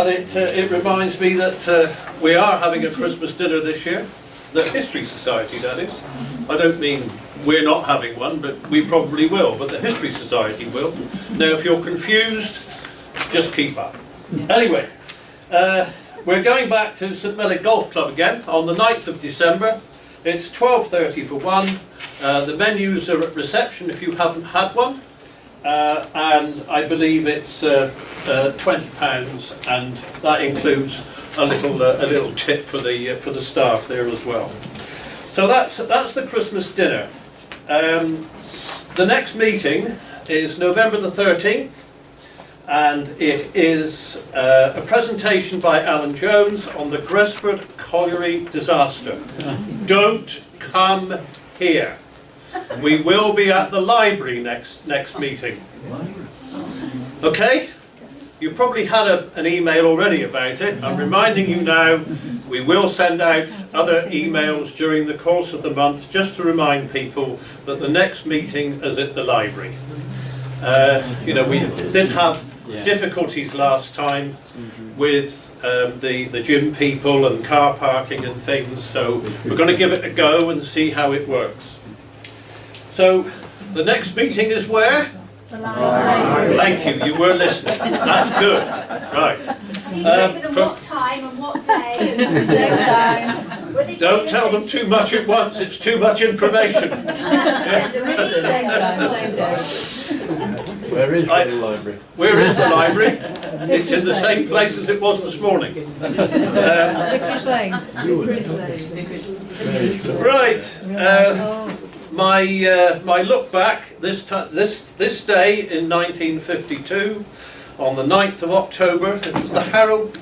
And it reminds me that we are having a Christmas dinner this year. The History Society, that is. I don't mean we're not having one, but we probably will, but the History Society will. Now, if you're confused, just keep up. Anyway, we're going back to St Mellick Golf Club again on the 9th of December. It's 12:30 for one. The menus are at reception if you haven't had one. And I believe it's £20, and that includes a little tip for the staff there as well. So that's the Christmas dinner. The next meeting is November the 13th, and it is a presentation by Alan Jones on the Gresford Colliery disaster. Don't come here. We will be at the library next meeting. Okay? You probably had an email already about it. I'm reminding you now, we will send out other emails during the course of the month just to remind people that the next meeting is at the library. You know, we did have difficulties last time with the gym people and car parking and things, so we're going to give it a go and see how it works. So, the next meeting is where? The library. Thank you, you were listening. That's good. Right. You check with them what time and what day and no time. Don't tell them too much at once, it's too much information. Same day. Where is the library? Where is the library? It's in the same place as it was this morning. Right. My look back this day in 1952, on the 9th of October, it was the Harrow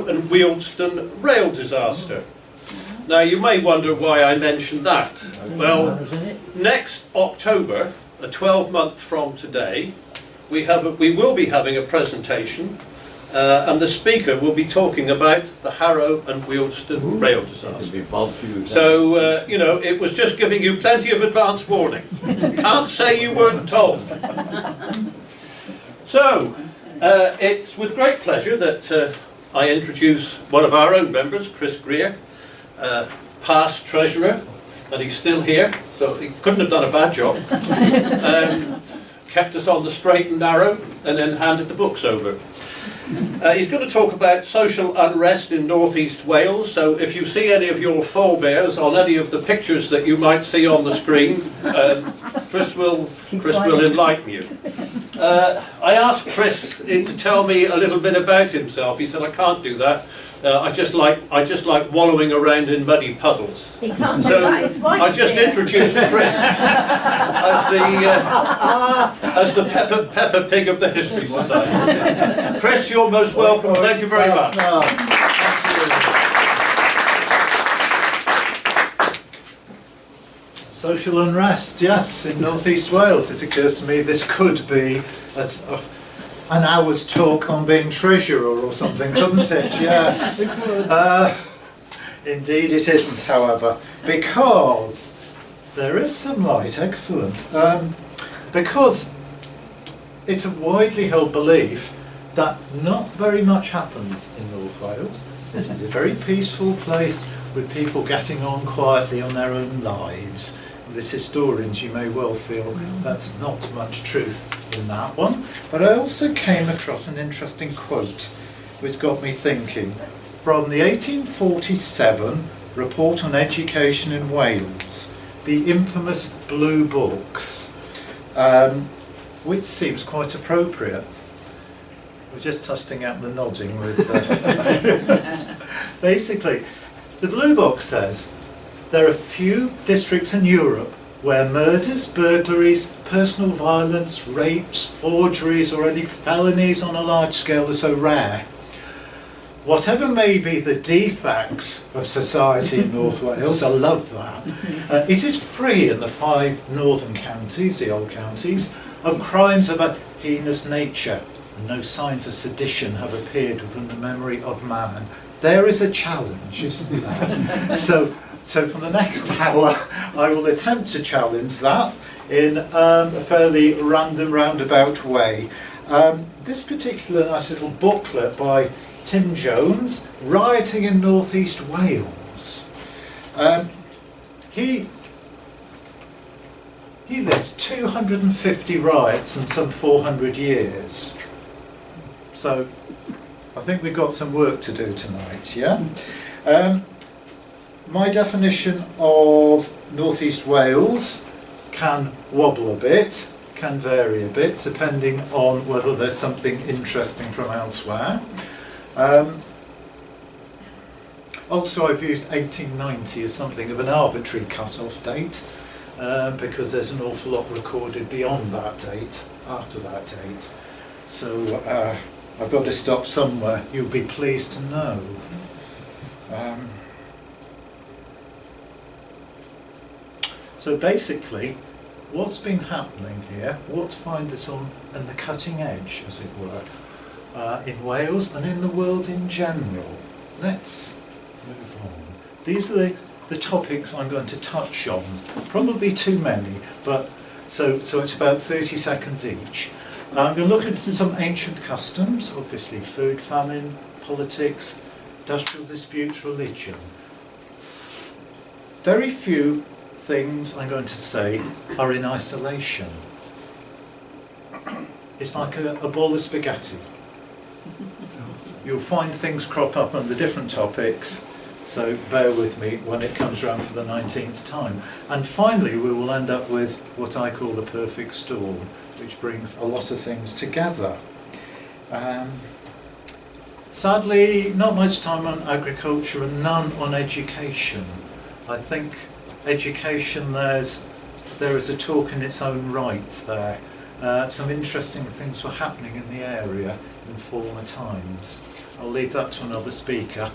and Wealdstone rail disaster. Now you may wonder why I mentioned that. Well, next October, a 12-month from today, we will be having a presentation, and the speaker will be talking about the Harrow and Wealdstone rail disaster. So, you know, it was just giving you plenty of advance warning. Can't say you weren't told. So, it's with great pleasure that I introduce one of our own members, Chris Grier, past treasurer, and he's still here, so he couldn't have done a bad job. Kept us on the straight and narrow, and then handed the books over. He's going to talk about social unrest in North East Wales, so if you see any of your forebears on any of the pictures that you might see on the screen, Chris will enlighten you. I asked Chris to tell me a little bit about himself. He said, I can't do that. I just like wallowing around in muddy puddles. He can't So that. His wife I just introduced Chris as the Peppa Pig of the History Society. Chris, you're most welcome. Thank you very much. Social unrest, yes, in North East Wales. It occurs to me this could be an hour's talk on being treasurer or something, couldn't it? Yes. Indeed it isn't, however, because there is some light. Excellent. Because it's a widely held belief that not very much happens in North Wales. This is a very peaceful place with people getting on quietly on their own lives. As historians, you may well feel that's not much truth in that one. But I also came across an interesting quote which got me thinking. From the 1847 Report on Education in Wales, the infamous Blue Books, which seems quite appropriate. We're just testing out the nodding with... Basically, the Blue Book says, there are few districts in Europe where murders, burglaries, personal violence, rapes, forgeries or any felonies on a large scale are so rare. Whatever may be the defects of society in North Wales, I love that, it is free in the 5 northern counties, the old counties, of crimes of a heinous nature, and no signs of sedition have appeared within the memory of man. There is a challenge, isn't there? So for the next hour, I will attempt to challenge that in a fairly random, roundabout way. This particular nice little booklet by Tim Jones, rioting in northeast Wales. He lists 250 riots in some 400 years. So I think we've got some work to do tonight, yeah? My definition of northeast Wales can wobble a bit, can vary a bit, depending on whether there's something interesting from elsewhere. Also, I've used 1890 as something of an arbitrary cut-off date, because there's an awful lot recorded beyond that date, after that date. So I've got to stop somewhere, you'll be pleased to know. So basically, what's been happening here, what find us on the cutting edge, as it were, in Wales and in the world in general. Let's move on. These are the topics I'm going to touch on. Probably too many, but so it's about 30 seconds each. I'm going to look at some ancient customs, obviously food, famine, politics, industrial disputes, religion. Very few things I'm going to say are in isolation. It's like a bowl of spaghetti. You'll find things crop up under different topics, so bear with me when it comes round for the 19th time. And finally we will end up with what I call the perfect storm, which brings a lot of things together. Sadly, not much time on agriculture and none on education. I think education, there is a talk in its own right there. Some interesting things were happening in the area in former times. I'll leave that to another speaker.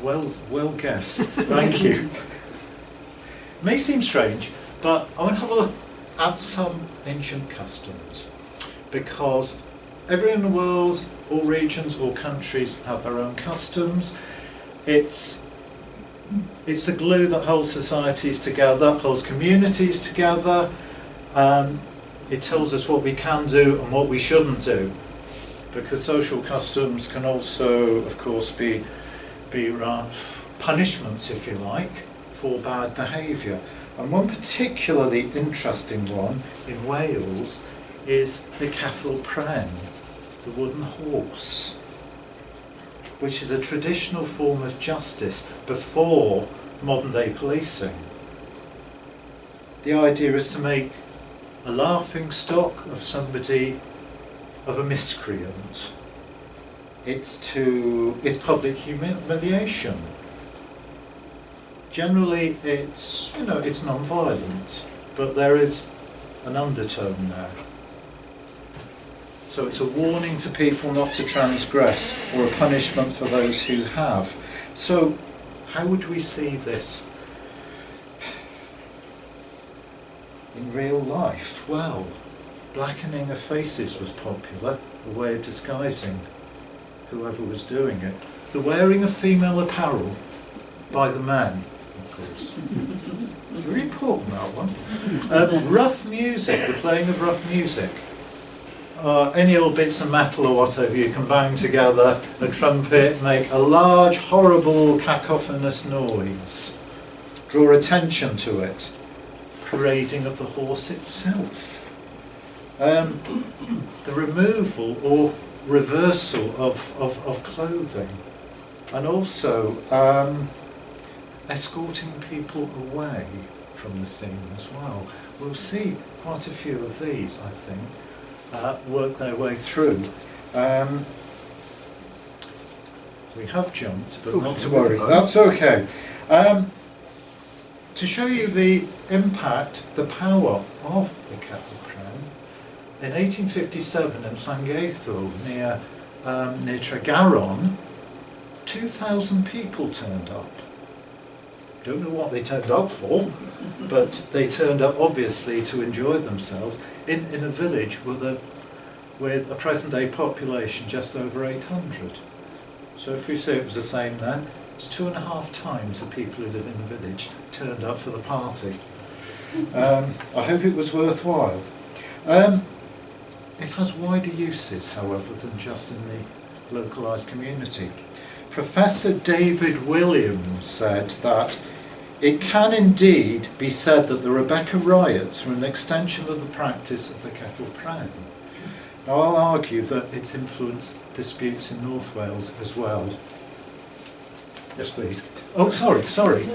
Well guessed. Thank you. May seem strange, but I want to have a look at some ancient customs, because everywhere in the world, all regions, all countries have their own customs. It's the glue that holds societies together, holds communities together. It tells us what we can do and what we shouldn't do, because social customs can also, of course, be punishments, if you like, for bad behaviour. And one particularly interesting one in Wales is the ceffyl pren, the wooden horse, which is a traditional form of justice before modern day policing. The idea is to make a laughing stock of somebody, of a miscreant. It's public humiliation. Generally it's non-violent, but there is an undertone there. So it's a warning to people not to transgress, or a punishment for those who have. So how would we see this in real life? Well, blackening of faces was popular, a way of disguising whoever was doing it. The wearing of female apparel by the men, of course. Very important, that one. Rough music, the playing of rough music. Any old bits of metal or whatever you can bang together, a trumpet, make a large, horrible, cacophonous noise. Draw attention to it. Parading of the horse itself. The removal or reversal of clothing. And also escorting people away from the scene as well. We'll see quite a few of these, I think, work their way through. We have jumped, but not to worry, that's okay. To show you the impact, the power of the ceffyl pren, in 1857 in Llangeitho, near Tregaron, 2,000 people turned up. Don't know what they turned up for, but they turned up obviously to enjoy themselves in a village with a present-day population just over 800. So if we say it was the same then, it's 2.5 times the people who live in the village turned up for the party. I hope it was worthwhile. It has wider uses, however, than just localised community. Professor David Williams said that it can indeed be said that the Rebecca riots are an extension of the practice of the Kettle Pren. Now I'll argue that it's influenced disputes in North Wales as well. Yes, please. Oh, sorry.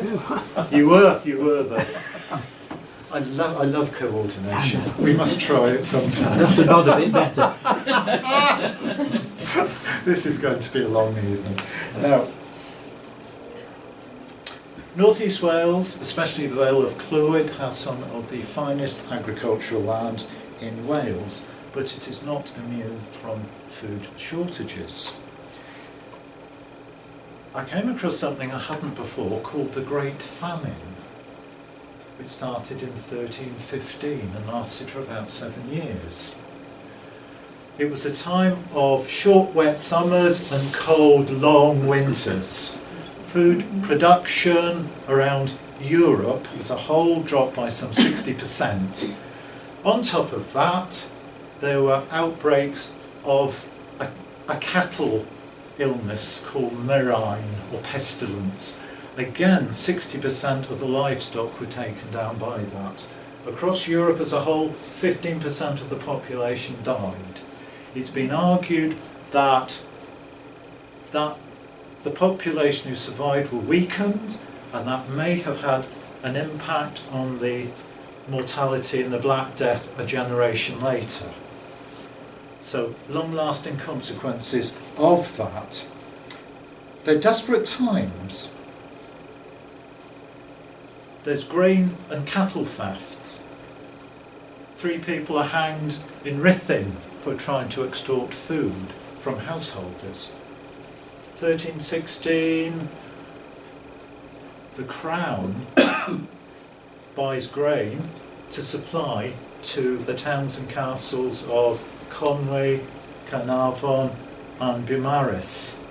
You were there. I love coordination. We must try it sometime. Just a nod a bit better. This is going to be a long evening. Now, North East Wales, especially the Vale of Clwyd, has some of the finest agricultural land in Wales, but it is not immune from food shortages. I came across something I hadn't before called the Great Famine, which started in 1315 and lasted for about 7 years. It was a time of short, wet summers and cold, long winters. Food production around Europe as a whole dropped by some 60%. On top of that, there were outbreaks of a cattle illness called murrain or pestilence. Again, 60% of the livestock were taken down by that. Across Europe as a whole, 15% of the population died. It's been argued that the population who survived were weakened, and that may have had an impact on the mortality and the Black Death a generation later. So, long-lasting consequences of that. They're desperate times. There's grain and cattle thefts. 3 people are hanged in Ruthin for trying to extort food from householders. 1316, the Crown buys grain to supply to the towns and castles of Conwy, Carnarvon and Beaumaris,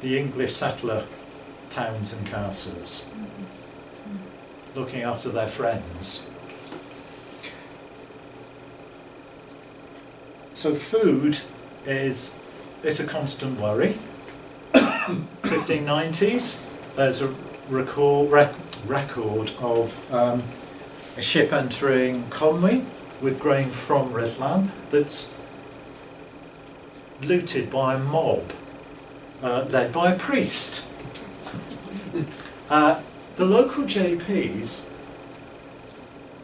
the English settler towns and castles, looking after their friends. So food is a constant worry. 1590s, there's a record of a ship entering Conwy with grain from Rutland that's looted by a mob led by a priest. The local JPs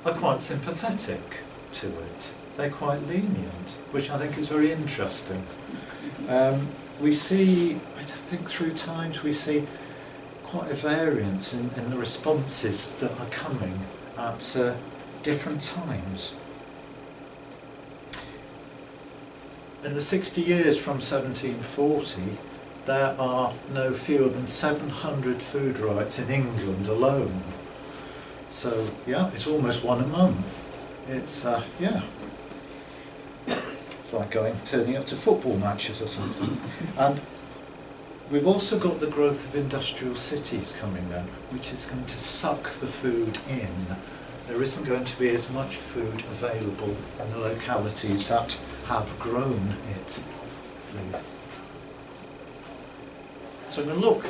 are quite sympathetic to it. They're quite lenient, which I think is very interesting. We see, I think through times, we see quite a variance in the responses that are coming at different times. In the 60 years from 1740, there are no fewer than 700 food riots in England alone. So, yeah, it's almost one a month. It's, yeah. It's like turning up to football matches or something. And we've also got the growth of industrial cities coming in, which is going to suck the food in. There isn't going to be as much food available in the localities that have grown it. Please. So I'm going to look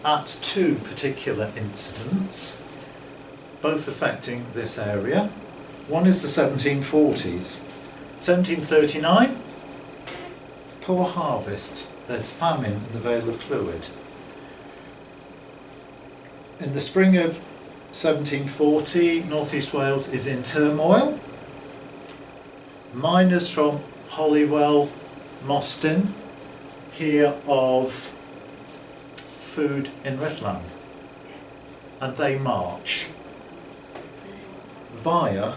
at 2 particular incidents, both affecting this area. One is the 1740s. 1739, poor harvest. There's famine in the Vale of Clwyd. In the spring of 1740, North East Wales is in turmoil. Miners from Holywell, Mostyn, hear of food in Rutland, and they march via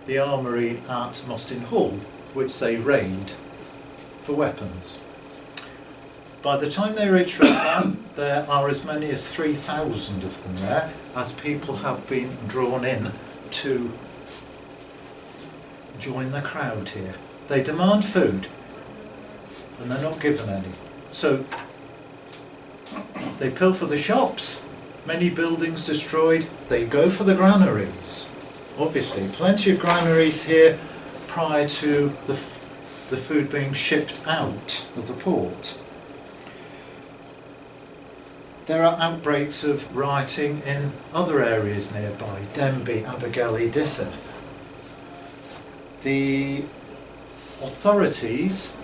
the armoury at Mostyn Hall, which they raid for weapons. By the time they reach Rutland, there are as many as 3,000 of them there, as people have been drawn in to join the crowd here. They demand food, and they're not given any. So they pilfer the shops, many buildings destroyed, they go for the granaries. Obviously, plenty of granaries here prior to the food being shipped out of the port. There are outbreaks of rioting in other areas nearby, Denbigh, Abergele, Disseth. The authorities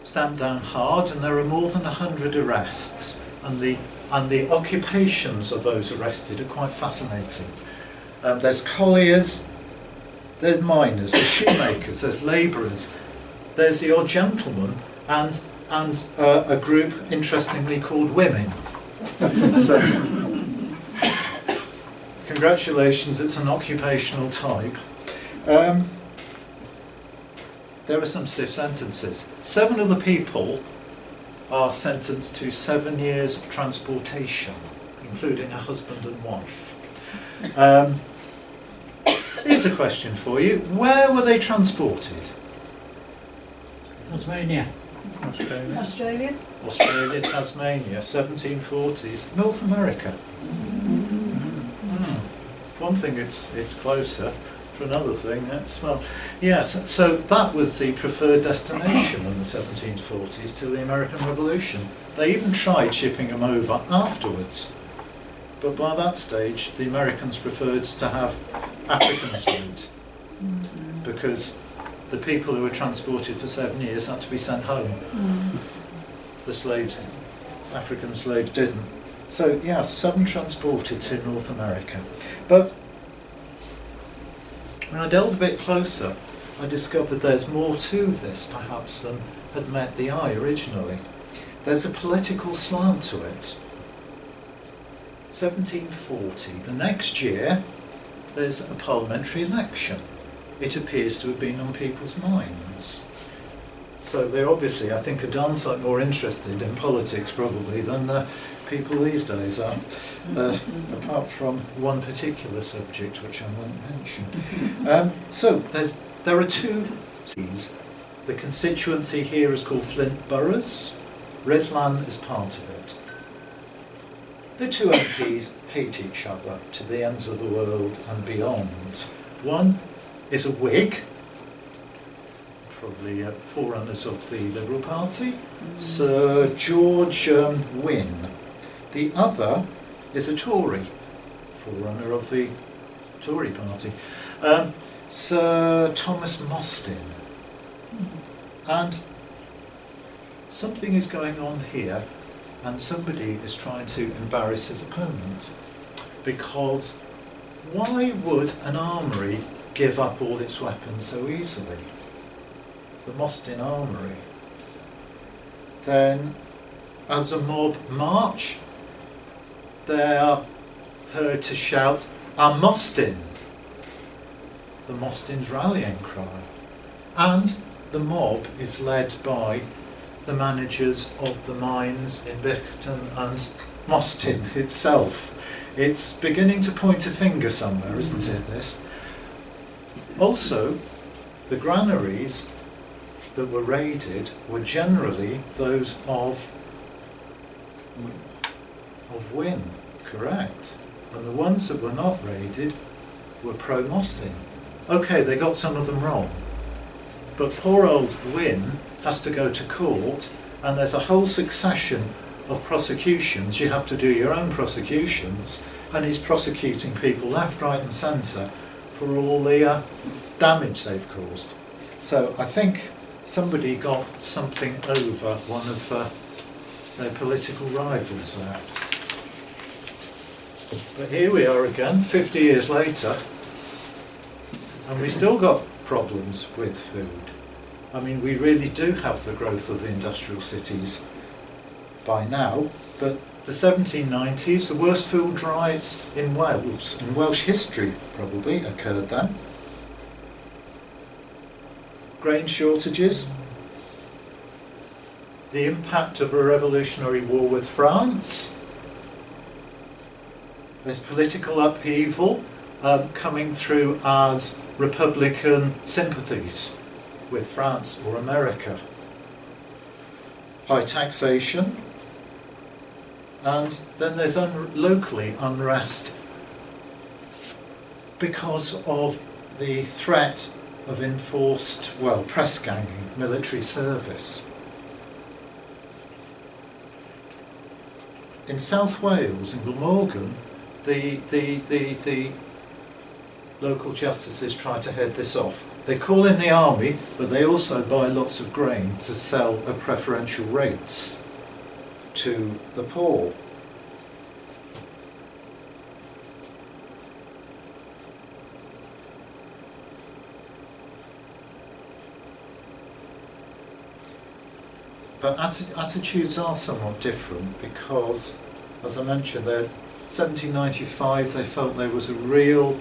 stamp down hard, and there are more than 100 arrests, and the occupations of those arrested are quite fascinating. There's colliers, there's miners, there's shoemakers, there's labourers, there's the odd gentleman, and a group, interestingly, called women. So, congratulations, it's an occupational type. There are some stiff sentences. 7 of the people are sentenced to 7 years transportation, including a husband and wife. Here's a question for you. Where were they transported? Tasmania. Australia. Australia. Australia, Tasmania, 1740s, North America. One thing it's closer, for another thing it's, well, yes, so that was the preferred destination in the 1740s till the American Revolution. They even tried shipping them over afterwards, but by that stage the Americans preferred to have African slaves, because the people who were transported for 7 years had to be sent home. The slaves, African slaves, didn't. So yes, 7 transported to North America. But when I delved a bit closer, I discovered there's more to this perhaps than had met the eye originally. There's a political slant to it. 1740, the next year, there's a parliamentary election. It appears to have been on people's minds. So they're obviously, I think, a darn sight more interested in politics probably than people these days are, apart from one particular subject which I won't mention. So there are 2 cities. The constituency here is called Flint Boroughs. Redland is part of it. The 2 MPs hate each other to the ends of the world and beyond. One is a Whig, probably forerunners of the Liberal Party, Sir George Wynne. The other is a Tory, forerunner of the Tory Party, Sir Thomas Mostyn. And something is going on here, and somebody is trying to embarrass his opponent, because why would an armoury give up all its weapons so easily? The Mostyn Armoury. Then, as the mob march, they are heard to shout, "A Mostyn!" The Mostyn's rallying cry. And the mob is led by the managers of the mines in Bickerton and Mostyn itself. It's beginning to point a finger somewhere, isn't it, this? Also, the granaries that were raided were generally those of Wynne, correct. And the ones that were not raided were pro-Mostyn. Okay, they got some of them wrong. But poor old Wynne has to go to court, and there's a whole succession of prosecutions. You have to do your own prosecutions, and he's prosecuting people left, right and centre for all the damage they've caused. So I think somebody got something over one of their political rivals there. But here we are again, 50 years later, and we still got problems with food. I mean, we really do have the growth of the industrial cities by now, but the 1790s, the worst food riots in Wales, in Welsh history probably, occurred then. Grain shortages, the impact of a revolutionary war with France. There's political upheaval coming through as Republican sympathies with France or America. High taxation, and then there's locally unrest because of the threat of enforced, well, press ganging, military service. In South Wales, in Glamorgan, the local justices try to head this off. They call in the army, but they also buy lots of grain to sell at preferential rates to the poor. But attitudes are somewhat different because, as I mentioned, in 1795 they felt there was a real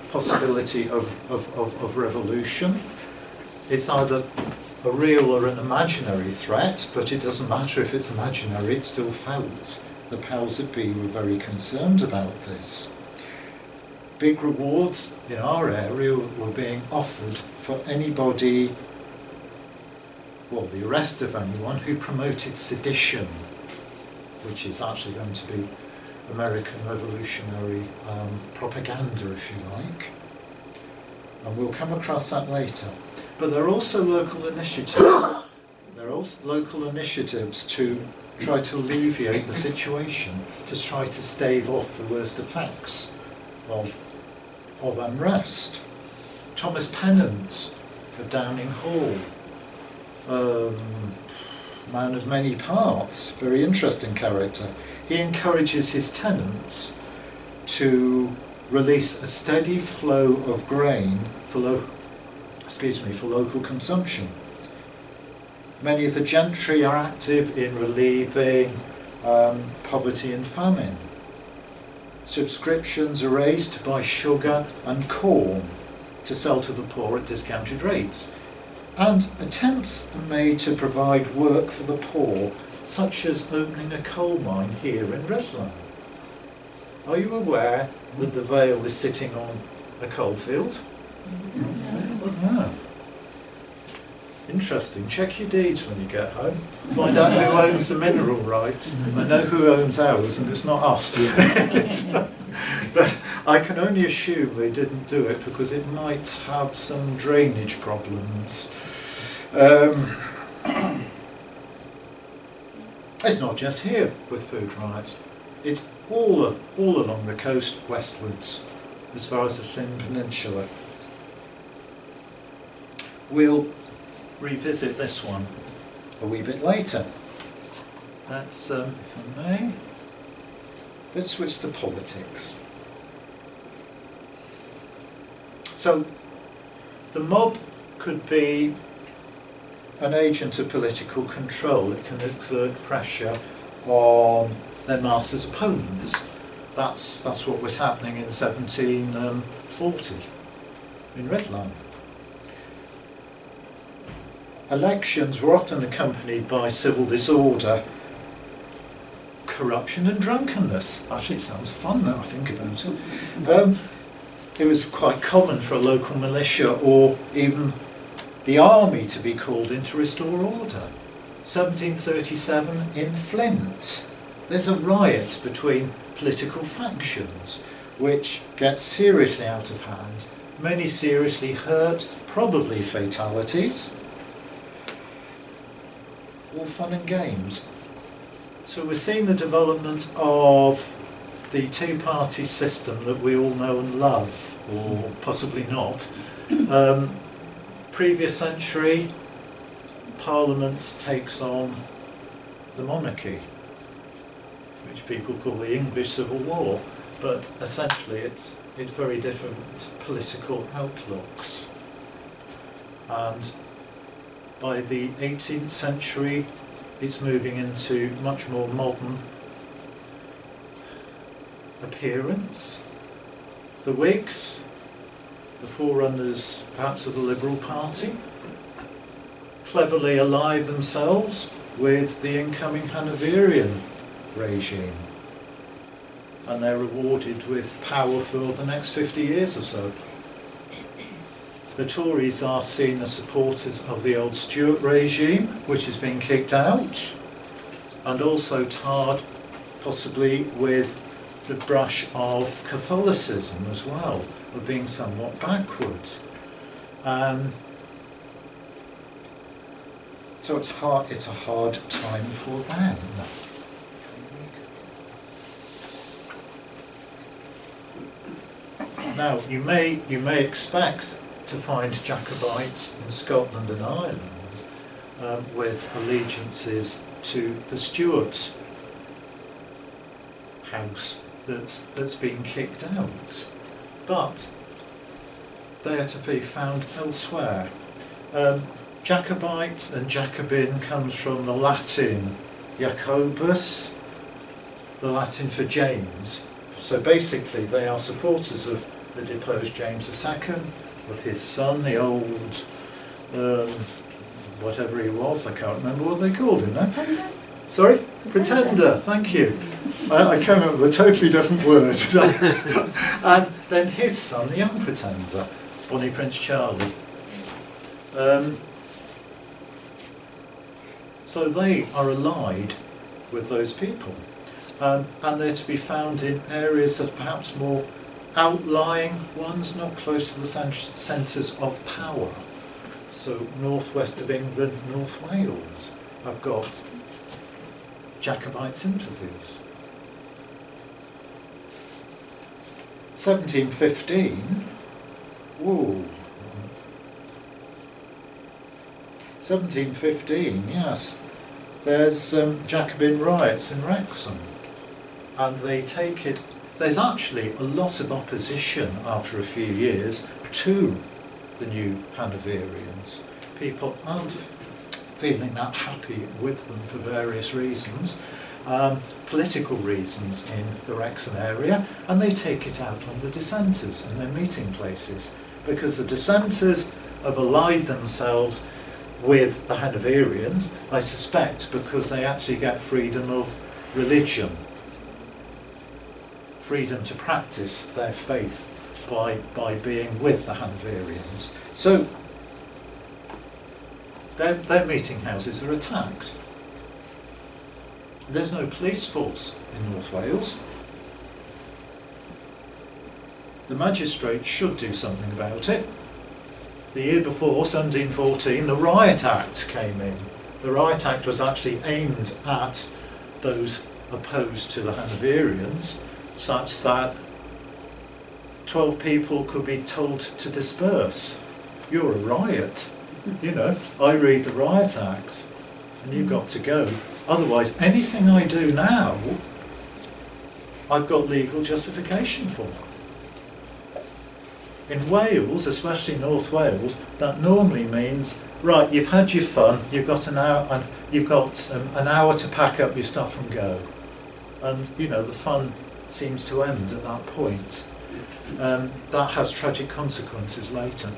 possibility of revolution. It's either a real or an imaginary threat, but it doesn't matter if it's imaginary, it's still felt. The powers that be were very concerned about this. Big rewards in our area were being offered for anybody, well, the arrest of anyone who promoted sedition, which is actually going to be American revolutionary propaganda, if you like. And we'll come across that later. But there are also local initiatives. There are also local initiatives to try to alleviate the situation, to try to stave off the worst effects of unrest. Thomas Pennant of Downing Hall, man of many parts, very interesting character. He encourages his tenants to release a steady flow of grain for local consumption. Many of the gentry are active in relieving poverty and famine. Subscriptions are raised to buy sugar and corn to sell to the poor at discounted rates. And attempts are made to provide work for the poor, such as opening a coal mine here in Redland. Are you aware that the Vale is sitting on a coalfield? Yeah. Interesting. Check your deeds when you get home. Find out who owns the mineral rights. I know who owns ours, and it's not us. But I can only assume they didn't do it because it might have some drainage problems. It's not just here with food riots. It's all along the coast westwards, as far as the Llyn Peninsula. We'll revisit this one a wee bit later. That's, if I may, let's switch to politics. So, the mob could be an agent of political control. It can exert pressure on their master's opponents. That's what was happening in 1740 in Redland. Elections were often accompanied by civil disorder, corruption and drunkenness. Actually, it sounds fun now I think about it. It was quite common for a local militia or even the army to be called in to restore order. 1737 in Flint, there's a riot between political factions which gets seriously out of hand. Many seriously hurt, probably fatalities. All fun and games. So we're seeing the development of the two-party system that we all know and love, or possibly not. Previous century, Parliament takes on the monarchy, which people call the English Civil War, but essentially it's very different political outlooks. And by the 18th century, it's moving into much more modern appearance. The Whigs, the forerunners perhaps of the Liberal Party, cleverly ally themselves with the incoming Hanoverian regime, and they're rewarded with power for the next 50 years or so. The Tories are seen as supporters of the old Stuart regime, which has been kicked out, and also tarred possibly with the brush of Catholicism as well, of being somewhat backwards. So it's hard. It's a hard time for them. Now you may expect to find Jacobites in Scotland and Ireland with allegiances to the Stuart house that's been kicked out, but they are to be found elsewhere. Jacobite and Jacobin comes from the Latin Jacobus, the Latin for James. So basically they are supporters of the deposed James II, of his son, the old, whatever he was, I can't remember what they called him now. Pretender? Sorry? Pretender, thank you. I came up with a totally different word. And then his son, the young Pretender, Bonnie Prince Charlie. So they are allied with those people. And they're to be found in areas that are perhaps more outlying ones, not close to the centres of power. So northwest of England, North Wales, have got Jacobite sympathies. 1715, whoa. 1715, yes. There's Jacobin riots in Wrexham, and they take it. There's actually a lot of opposition after a few years to the new Hanoverians. People aren't feeling that happy with them for various reasons, political reasons in the Wrexham area, and they take it out on the dissenters and their meeting places, because the dissenters have allied themselves with the Hanoverians, I suspect, because they actually get freedom of religion, freedom to practice their faith by being with the Hanoverians. So their meeting houses are attacked. There's no police force in North Wales. The magistrates should do something about it. The year before, 1714, the Riot Act came in. The Riot Act was actually aimed at those opposed to the Hanoverians, such that 12 people could be told to disperse. You're a riot. You know, I read the Riot Act and you've got to go. Otherwise, anything I do now, I've got legal justification for. In Wales, especially North Wales, that normally means, right, you've had your fun, you've got an hour, and you've got an hour to pack up your stuff and go. And, you know, the fun seems to end at that point. That has tragic consequences later.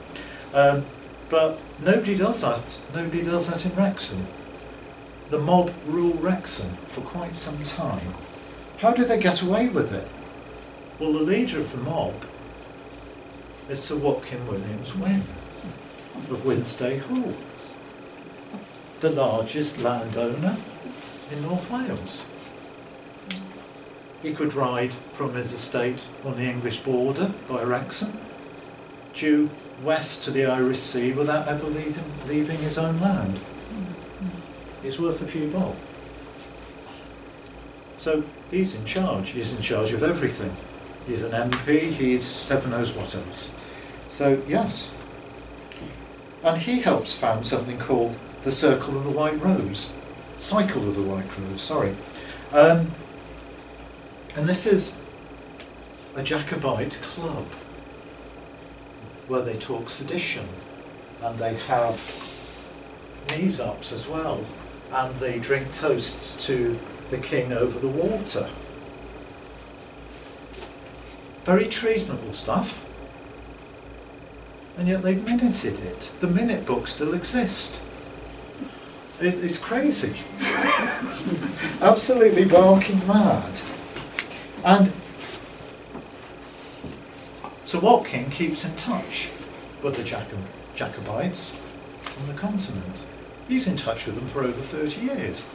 But nobody does that. Nobody does that in Wrexham. The mob rule Wrexham for quite some time. How do they get away with it? Well, the leader of the mob is Sir Watkin Williams Wynne of Winstay Hall, the largest landowner in North Wales. He could ride from his estate on the English border by Wrexham, due west to the Irish Sea without ever leaving his own land. He's worth a few bob. So he's in charge. He's in charge of everything. He's an MP, he's heaven knows what else. So, yes. And he helps found something called the Circle of the White Rose. Cycle of the White Rose, sorry. And this is a Jacobite club where they talk sedition, and they have knees-ups as well, and they drink toasts to the king over the water. Very treasonable stuff, and yet they've minuted it. The minute books still exist. It's crazy. Absolutely barking mad. And so Watkin keeps in touch with the Jacobites on the continent. He's in touch with them for over 30 years.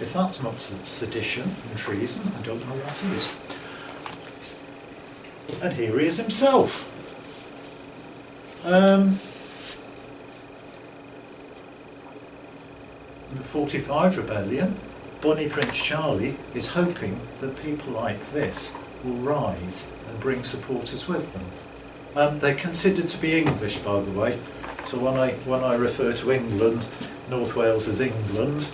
If that's not sedition and treason, I don't know what is. And here he is himself. 1745 rebellion, Bonnie Prince Charlie is hoping that people like this will rise and bring supporters with them. They're considered to be English, by the way. So when I refer to England, North Wales as England,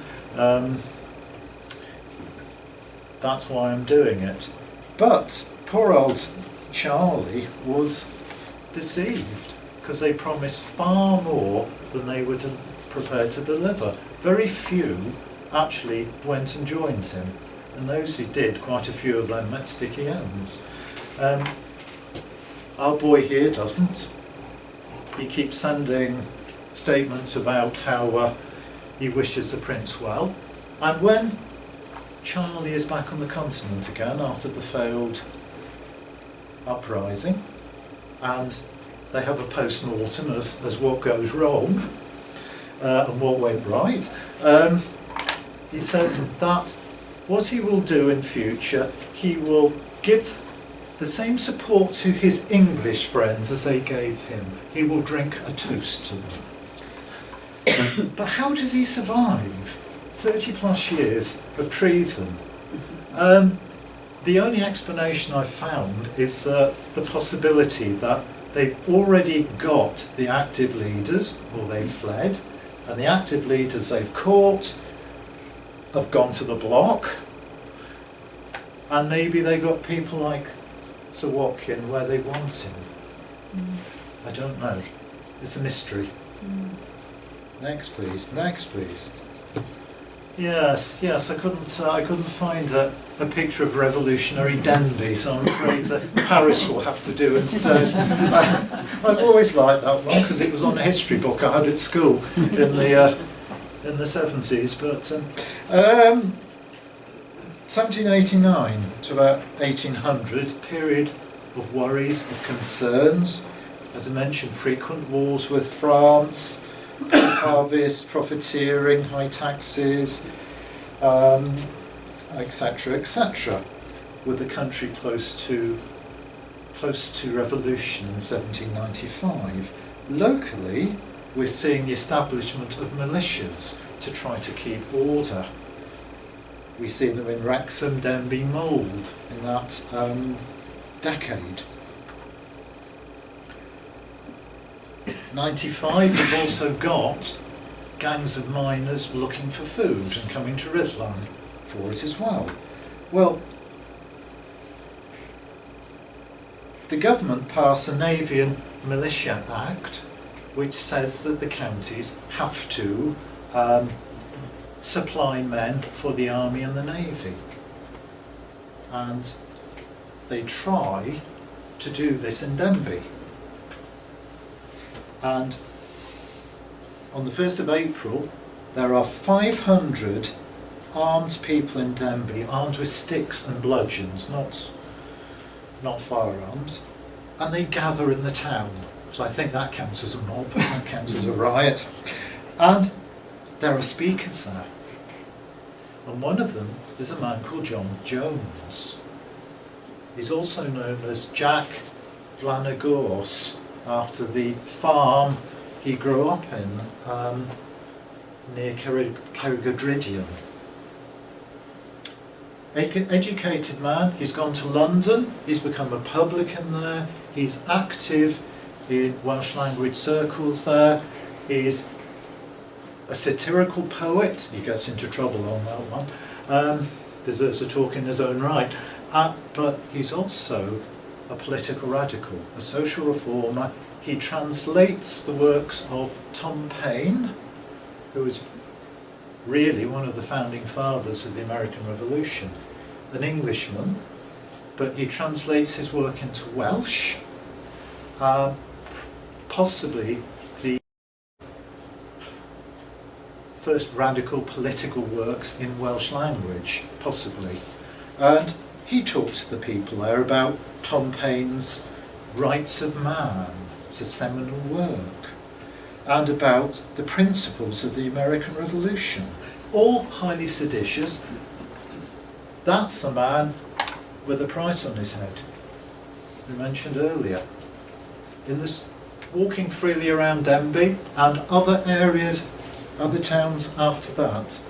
that's why I'm doing it. But poor old Charlie was deceived because they promised far more than they were prepared to deliver. Very few actually went and joined him, and those who did, quite a few of them met sticky ends. Our boy here doesn't. He keeps sending statements about how he wishes the prince well, and when Charlie is back on the continent again after the failed uprising, and they have a post-mortem as what goes wrong and what went right, he says that what he will do in future, he will give the same support to his English friends as they gave him. He will drink a toast to them. But how does he survive 30 plus years of treason? The only explanation I've found is the possibility that they've already got the active leaders, or they've fled, and the active leaders they've caught have gone to the block, and maybe they got people like Sir Watkin where they want him. I don't know. It's a mystery. Next, please. Next, please. Yes. I couldn't find a picture of revolutionary Denby, so I'm afraid that Paris will have to do instead. I've always liked that one because it was on a history book I had at school in the 70s. But 1789 to about 1800, period of worries, of concerns. As I mentioned, frequent wars with France, harvest, profiteering, high taxes, etc., etc. With the country close to revolution in 1795. Locally, we're seeing the establishment of militias to try to keep order. We see them in Wrexham, Denby, Mould in that decade. 95, we've also got gangs of miners looking for food and coming to Rhuddlan for it as well. Well, the government passed the Navy and Militia Act, which says that the counties have to supply men for the army and the navy. And they try to do this in Denby. And on the 1st of April, there are 500 armed people in Denby, armed with sticks and bludgeons, not firearms, and they gather in the town. So I think that counts as a mob, that counts as a riot. And there are speakers there. And one of them is a man called John Jones. He's also known as Jack Blanagorse, after the farm he grew up in near Cerrig-y-Drudion. Educated man, he's gone to London, he's become a publican there, he's active in Welsh language circles there, he's a satirical poet, he gets into trouble on that one, deserves a talk in his own right, but he's also a political radical, a social reformer. He translates the works of Tom Paine, who is really one of the founding fathers of the American Revolution, an Englishman, but he translates his work into Welsh, possibly the first radical political works in Welsh language, possibly. And he talks to the people there about Tom Paine's Rights of Man, it's a seminal work, and about the principles of the American Revolution, all highly seditious. That's the man with a price on his head, we mentioned earlier. In this, walking freely around Denby and other areas, other towns after that,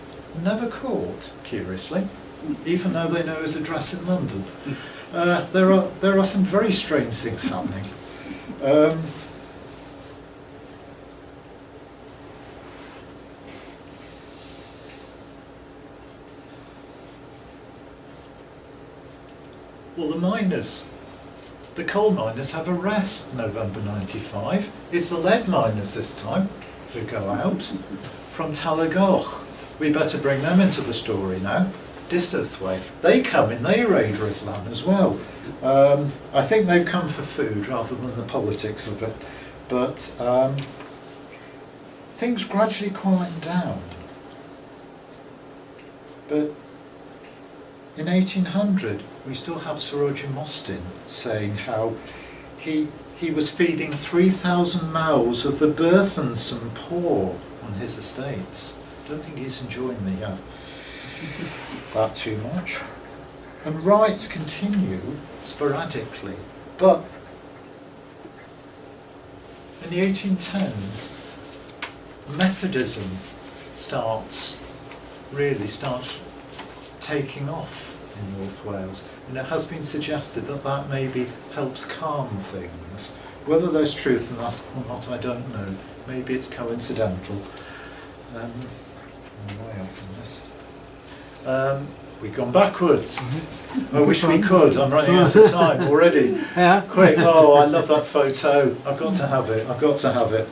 never caught, curiously, even though they know his address in London. There are some very strange things happening. Well, the coal miners have a rest November 95. It's the lead miners this time who go out from Talagoch. We better bring them into the story now. Disselthwaite. They come in, they raid Rhuddlan as well. I think they've come for food rather than the politics of it. But things gradually quieten down. But in 1800, we still have Sir Roger Mostyn saying how he was feeding 3,000 mouths of the burthensome poor on his estates. I don't think he's enjoying that too much. And riots continue sporadically, but in the 1810s, Methodism starts taking off in North Wales, and it has been suggested that that maybe helps calm things. Whether there's truth in that or not, I don't know. Maybe it's coincidental. I'm way off on this. We've gone backwards. I wish we could. I'm running out of time already. Yeah. Quick! Oh, I love that photo. I've got to have it. I've got to have it.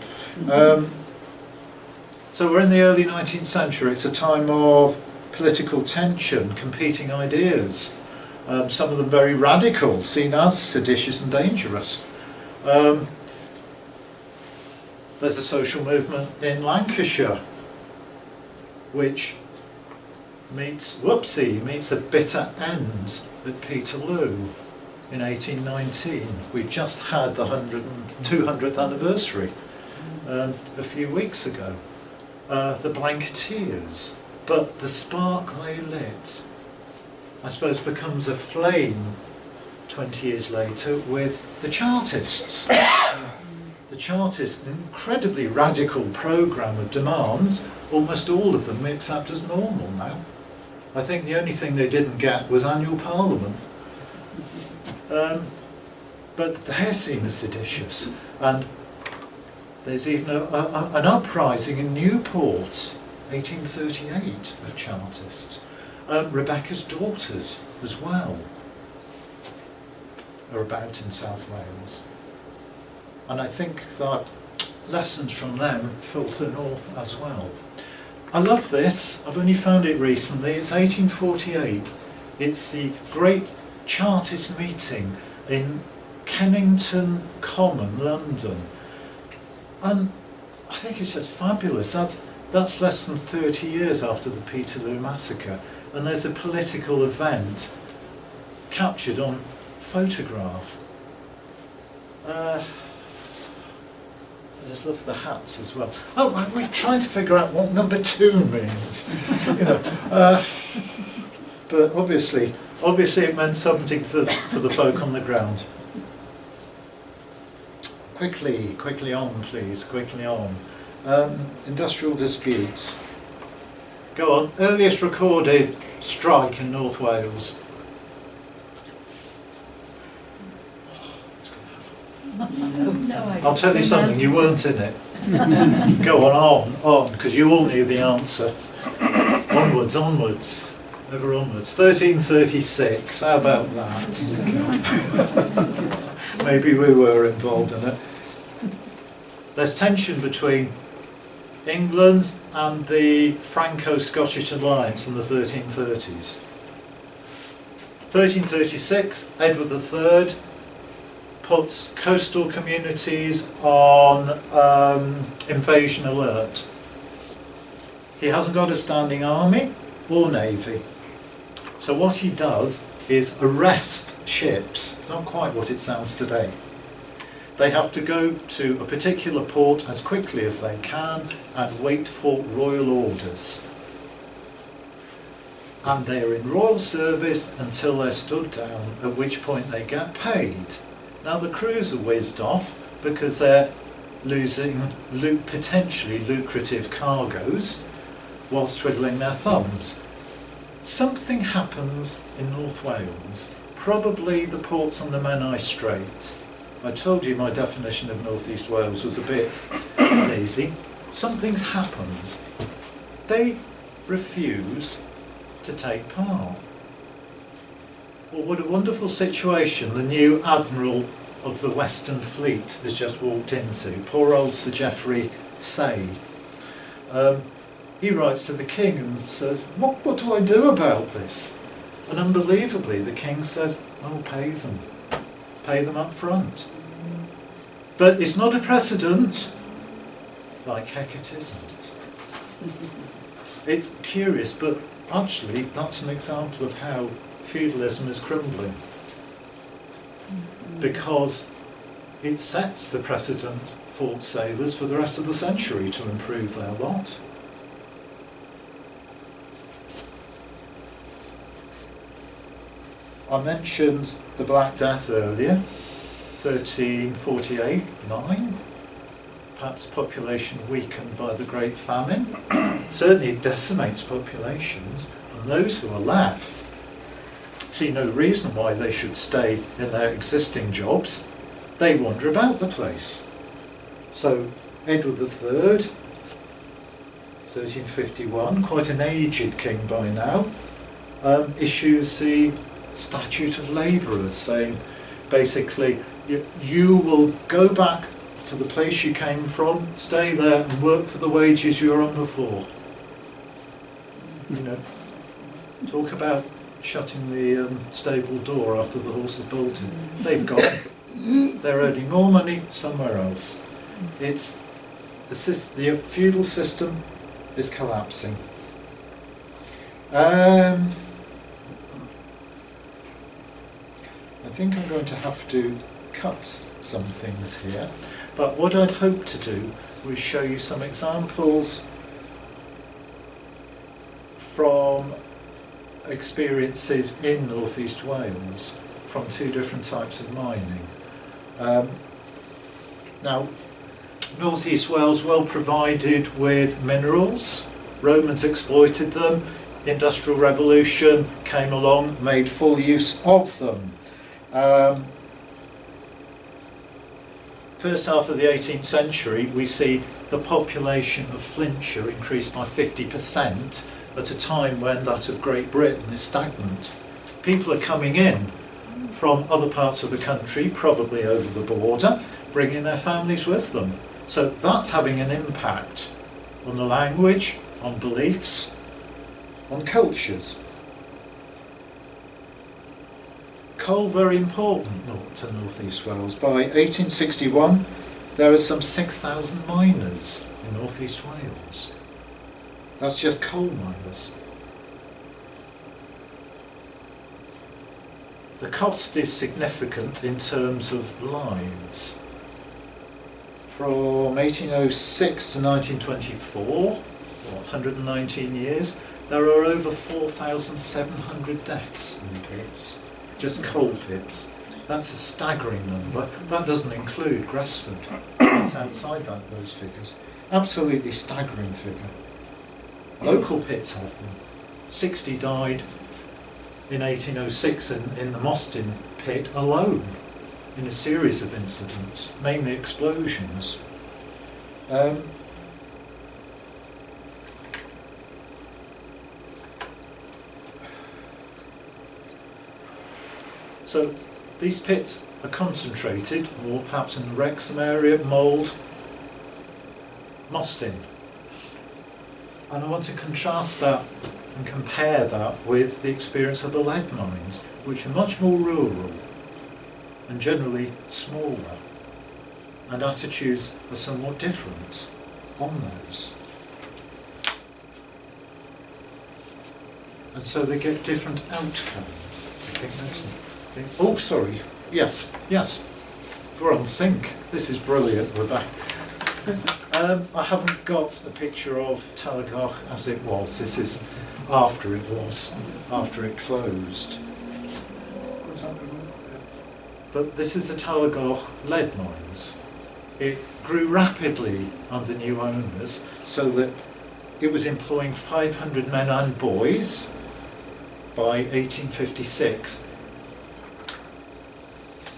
So we're in the early 19th century. It's a time of political tension, competing ideas, some of them very radical, seen as seditious and dangerous. There's a social movement in Lancashire which meets a bitter end at Peterloo in 1819. We just had the 200th anniversary a few weeks ago. The Blanketeers. But the spark they lit, I suppose, becomes a flame 20 years later with the Chartists. The Chartists, an incredibly radical programme of demands, almost all of them we accept as normal now. I think the only thing they didn't get was annual parliament. But they're seen as seditious. And there's even an uprising in Newport, 1838, of Chartists. Rebecca's daughters as well are about in South Wales. And I think that lessons from them filter north as well. I love this. I've only found it recently. It's 1848. It's the great Chartist meeting in Kennington Common, London. And I think it's just fabulous. That's less than 30 years after the Peterloo massacre, and there's a political event captured on photograph. I just love the hats as well. Oh, we're trying to figure out what number 2 means. But obviously it meant something to the folk on the ground. Quickly on, please. Quickly on. Industrial disputes. Go on. Earliest recorded strike in North Wales. I'll tell you something, you weren't in it. Go on, because you all knew the answer. Onwards, ever onwards. 1336, how about that? Maybe we were involved in it. There's tension between England and the Franco-Scottish alliance in the 1330s. 1336, Edward III puts coastal communities on invasion alert. He hasn't got a standing army or navy. So what he does is arrest ships. Not quite what it sounds today. They have to go to a particular port as quickly as they can and wait for royal orders. And they are in royal service until they're stood down, at which point they get paid. Now the crews are whizzed off because they're losing potentially lucrative cargoes, whilst twiddling their thumbs. Something happens in North Wales, probably the ports on the Menai Strait. I told you my definition of North East Wales was a bit lazy. Something happens. They refuse to take part. Well, what a wonderful situation the new Admiral of the Western Fleet has just walked into. Poor old Sir Geoffrey Say. He writes to the King and says, what do I do about this? And unbelievably, the King says, oh, pay them. Pay them up front. But it's not a precedent. Like heck it isn't. It's curious, but actually that's an example of how feudalism is crumbling. Because it sets the precedent for sailors for the rest of the century to improve their lot. I mentioned the Black Death earlier, 1348-9. Perhaps population weakened by the Great Famine. Certainly it decimates populations, and those who are left see no reason why they should stay in their existing jobs. They wander about the place. So Edward III, 1351, quite an aged king by now, issues the Statute of Labourers, saying basically you will go back to the place you came from, stay there and work for the wages you were on before. You know, talk about shutting the stable door after the horse has bolted. They've gone. They're earning more money somewhere else. It's the feudal system is collapsing. I think I'm going to have to cut some things here, but what I'd hoped to do was show you some examples from experiences in North East Wales from two different types of mining. Now, North East Wales well provided with minerals. Romans exploited them. Industrial Revolution came along, made full use of them. First half of the 18th century, we see the population of Flintshire increased by 50% at a time when that of Great Britain is stagnant. People are coming in from other parts of the country, probably over the border, bringing their families with them. So that's having an impact on the language, on beliefs, on cultures. Coal very important to North East Wales. By 1861 there are some 6,000 miners in North East Wales. That's just coal miners. The cost is significant in terms of lives. From 1806 to 1924, 119 years, there are over 4,700 deaths in pits, just coal pits. That's a staggering number. That doesn't include Gresford. It's outside those figures. Absolutely staggering figure. Local pits have them. 60 died in 1806 in the Mostyn pit alone, in a series of incidents, mainly explosions. So these pits are concentrated, or perhaps in the Wrexham area, Mould, Mostyn. And I want to contrast that and compare that with the experience of the lead mines, which are much more rural and generally smaller, and attitudes are somewhat different on those. And so they get different outcomes. I think that's... Oh, sorry. Yes. We're on sync. This is brilliant. We're back. I haven't got a picture of Talagach as it was. This is after it closed. But this is the Talagach lead mines. It grew rapidly under new owners, so that it was employing 500 men and boys by 1856.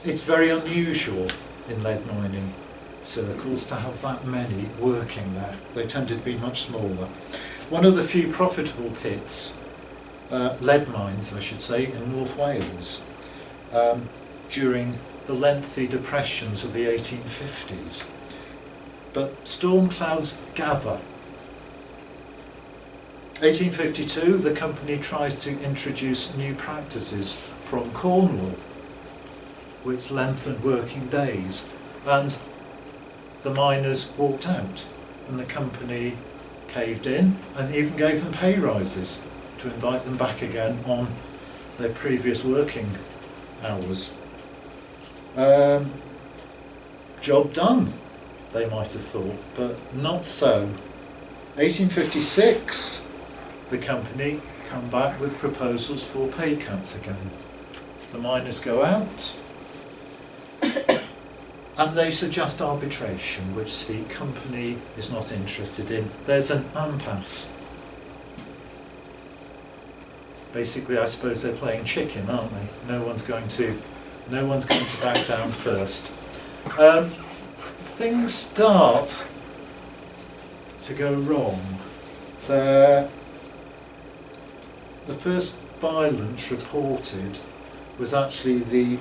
It's very unusual in lead mining circles to have that many working there. They tended to be much smaller. One of the few profitable pits, lead mines I should say, in North Wales during the lengthy depressions of the 1850s. But storm clouds gather. 1852, the company tries to introduce new practices from Cornwall, which lengthened working days, and the miners walked out, and the company caved in and even gave them pay rises to invite them back again on their previous working hours. Job done, they might have thought, but not so. 1856, the company come back with proposals for pay cuts again. The miners go out and they suggest arbitration, which the company is not interested in. There's an impasse. Basically, I suppose they're playing chicken, aren't they? No one's going to back down first. Things start to go wrong. The first violence reported was actually the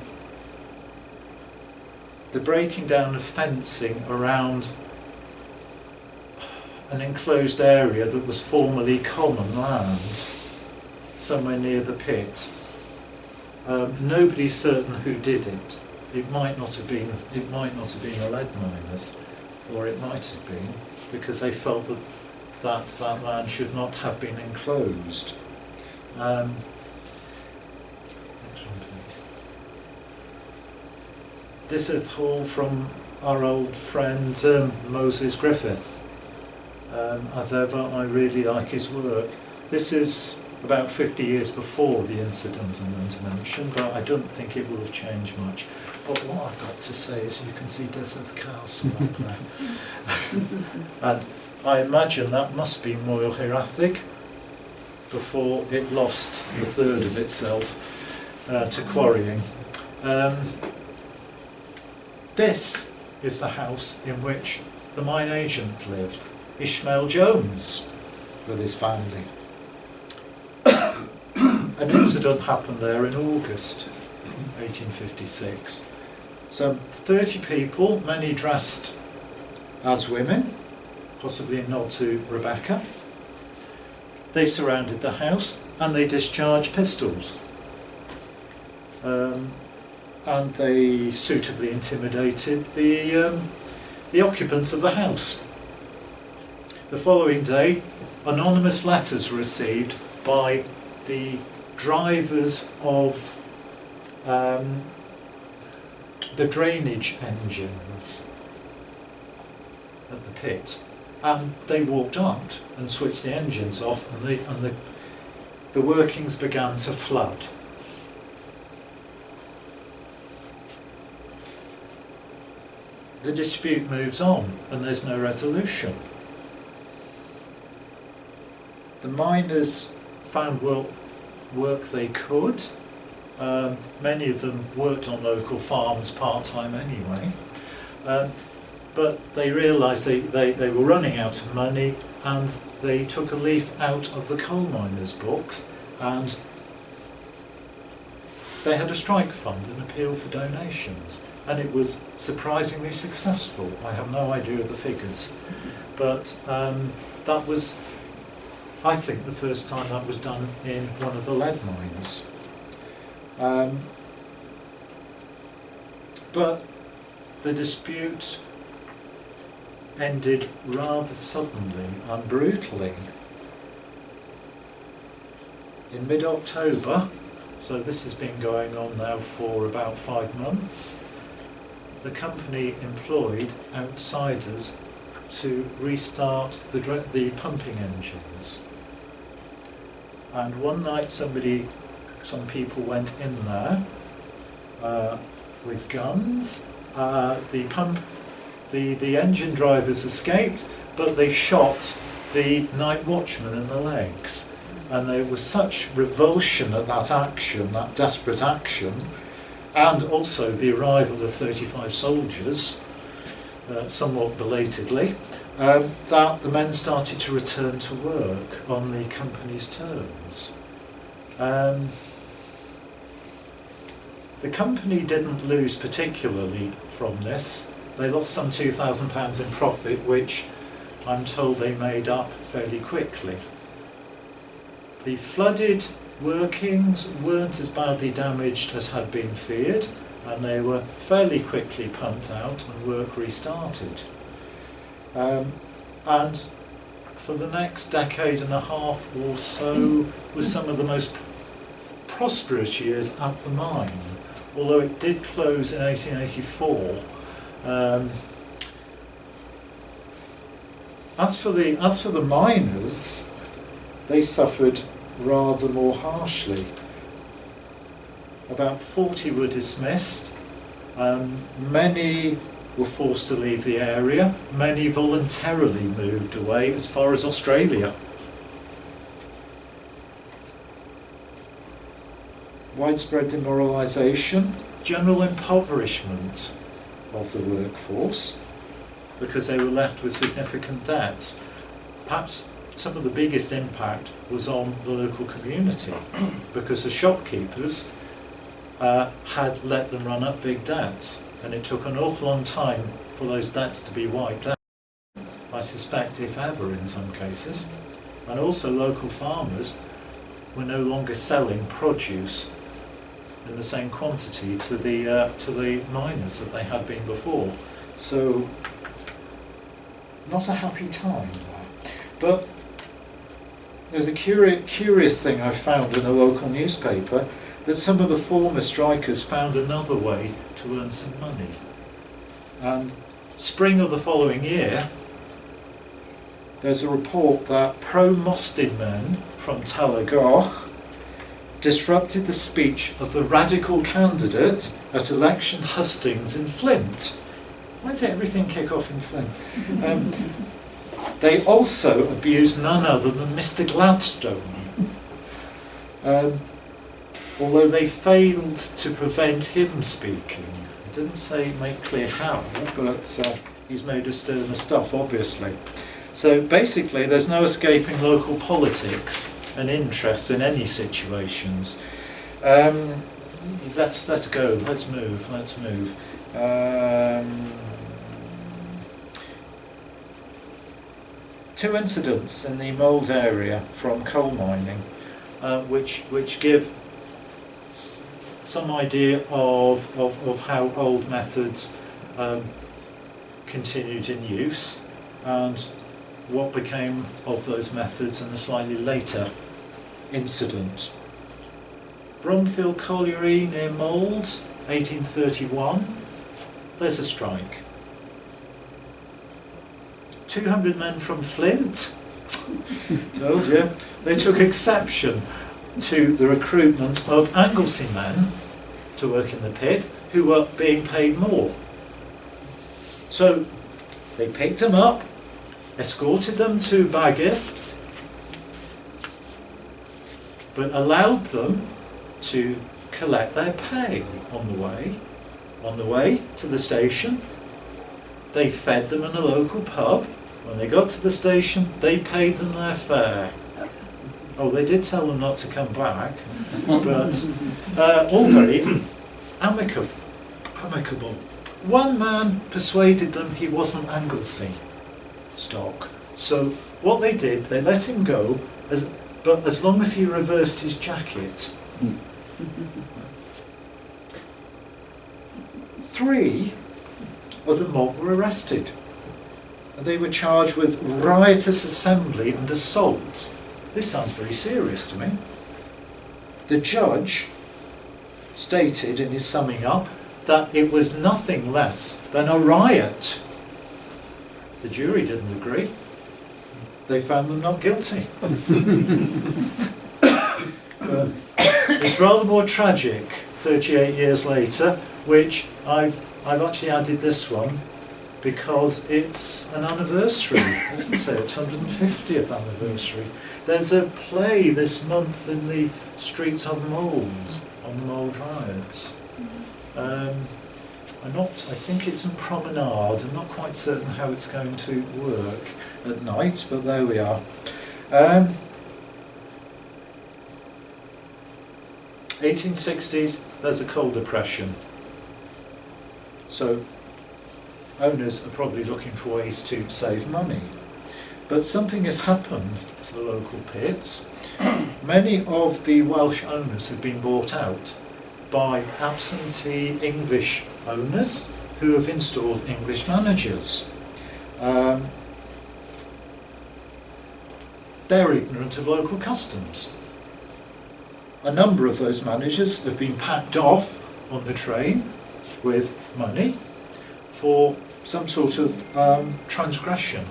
breaking down of fencing around an enclosed area that was formerly common land, somewhere near the pit. Nobody's certain who did it. It might not have been the lead miners, or it might have been because they felt that land should not have been enclosed. Next one, please. This is all from our old friend Moses Griffith. As ever, I really like his work. This is about 50 years before the incident I'm going to mention, but I don't think it will have changed much. But what I've got to say is you can see Desmond Castle up there. And I imagine that must be Moyle Hirathic before it lost a third of itself to quarrying. This is the house in which the mine agent lived, Ishmael Jones, with his family. An incident happened there in August 1856. Some 30 people, many dressed as women, possibly a nod to Rebecca. They surrounded the house and they discharged pistols. And they suitably intimidated the occupants of the house. The following day, anonymous letters were received by the drivers of the drainage engines at the pit, and they walked out and switched the engines off, and the workings began to flood. The dispute moves on and there's no resolution. The miners found work they could. Many of them worked on local farms part-time anyway. But they realised they were running out of money, and they took a leaf out of the coal miners' books, and they had a strike fund and appealed for donations. And it was surprisingly successful. I have no idea of the figures, but that was, I think, the first time that was done in one of the lead mines. But the dispute ended rather suddenly and brutally. In mid-October, so this has been going on now for about 5 months, the company employed outsiders to restart the pumping engines. And one night some people went in there with guns. The engine drivers escaped, but they shot the night watchman in the legs. And there was such revulsion at that action, that desperate action, and also the arrival of 35 soldiers, somewhat belatedly, that the men started to return to work on the company's terms. The company didn't lose particularly from this. They lost some £2,000 in profit, which I'm told they made up fairly quickly. The flooded workings weren't as badly damaged as had been feared, and they were fairly quickly pumped out and work restarted. And for the next decade and a half or so was some of the most prosperous years at the mine, although it did close in 1884. As for the miners, they suffered rather more harshly. About 40 were dismissed. Many were forced to leave the area. Many voluntarily moved away as far as Australia. Widespread demoralisation, general impoverishment of the workforce, because they were left with significant debts. Perhaps some of the biggest impact was on the local community, because the shopkeepers had let them run up big debts, and it took an awful long time for those debts to be wiped out, I suspect, if ever, in some cases. And also local farmers were no longer selling produce in the same quantity to the miners that they had been before. So, not a happy time there. But there's a curious thing I found in a local newspaper, that some of the former strikers found another way to earn some money. And spring of the following year, there's a report that pro-Mostyn men from Talagach disrupted the speech of the radical candidate at election hustings in Flint. Why does everything kick off in Flint? They also abused none other than Mr. Gladstone. Although they failed to prevent him speaking. It didn't make clear how, but he's made us stir the stuff, obviously. So basically, there's no escaping local politics and interests in any situations. Let's go. Let's move. Two incidents in the Mould area from coal mining, which give some idea of how old methods continued in use, and what became of those methods in a slightly later incident. Bromfield Colliery near Mould, 1831. There's a strike. 200 men from Flint, told you, they took exception to the recruitment of Anglesey men to work in the pit, who were being paid more. So they picked them up, escorted them to Baggift, but allowed them to collect their pay on the way to the station. They fed them in a local pub. When they got to the station, they paid them their fare. Oh, they did tell them not to come back, but all very amicable. One man persuaded them he wasn't Anglesey stock. So what they did, they let him go, but as long as he reversed his jacket. 3 of the mob were arrested, and they were charged with riotous assembly and assault. This sounds very serious to me. The judge stated in his summing up that it was nothing less than a riot. The jury didn't agree. They found them not guilty. It's rather more tragic 38 years later, which I've actually added this one. because it's an anniversary, isn't it? 150th anniversary. There's a play this month in the streets of Mould, on the Mould riots. I think it's in Promenade. I'm not quite certain how it's going to work at night, but there we are. 1860s, there's a coal depression. So owners are probably looking for ways to save money. But something has happened to the local pits. Many of the Welsh owners have been bought out by absentee English owners who have installed English managers. They're ignorant of local customs. A number of those managers have been packed off on the train with money for some sort of transgression.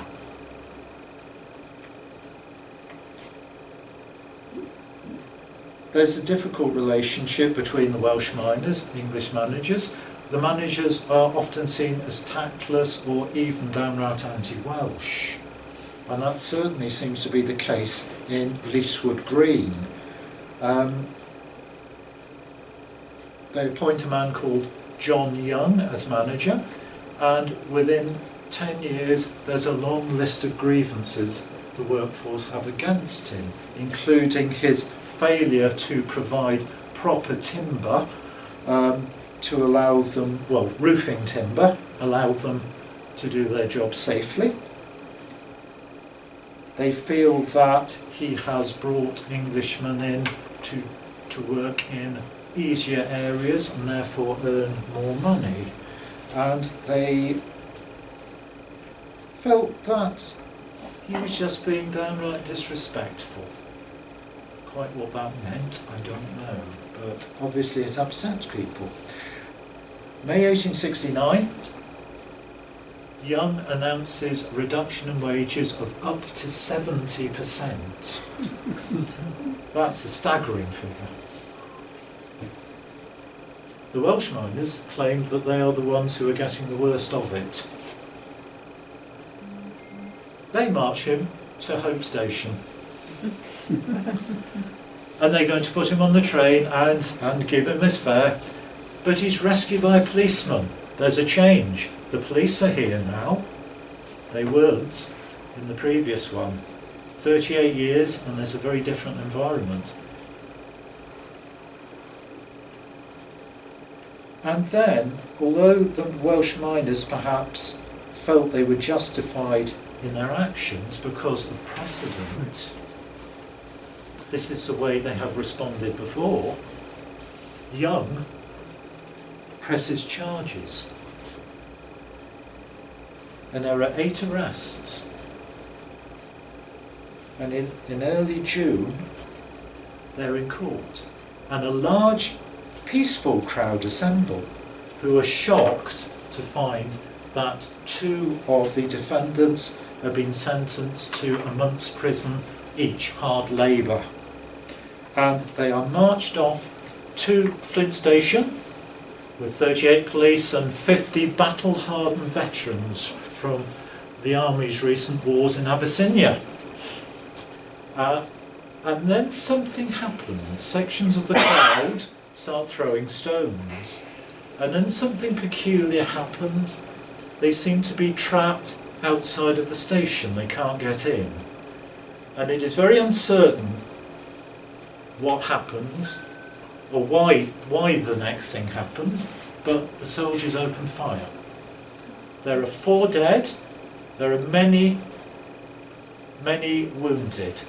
There's a difficult relationship between the Welsh miners and English managers. The managers are often seen as tactless or even downright anti-Welsh. And that certainly seems to be the case in Leeswood Green. They appoint a man called John Young as manager, and within 10 years there's a long list of grievances the workforce have against him, including his failure to provide proper timber to allow them, well, roofing timber, allow them to do their job safely. They feel that he has brought Englishmen in to work in easier areas and therefore earn more money. And they felt that he was just being downright disrespectful. Quite what that meant, I don't know, but obviously it upset people. May 1869, Young announces reduction in wages of up to 70%. That's a staggering figure. The Welsh miners claimed that they are the ones who are getting the worst of it. They march him to Hope Station. And they're going to put him on the train and give him his fare. But he's rescued by a policeman. There's a change. The police are here now. They weren't in the previous one. 38 years and there's a very different environment. And then, although the Welsh miners perhaps felt they were justified in their actions because of precedent, this is the way they have responded before, Young presses charges. And there are 8 arrests. And in early June, they're in court. And a large, peaceful crowd assemble who are shocked to find that 2 of the defendants have been sentenced to a month's prison each, hard labour. And they are marched off to Flint Station with 38 police and 50 battle-hardened veterans from the army's recent wars in Abyssinia. And then something happens. Sections of the crowd start throwing stones. And then something peculiar happens. They seem to be trapped outside of the station. They can't get in. And it is very uncertain what happens or why the next thing happens, but the soldiers open fire. There are 4 dead. There are many wounded.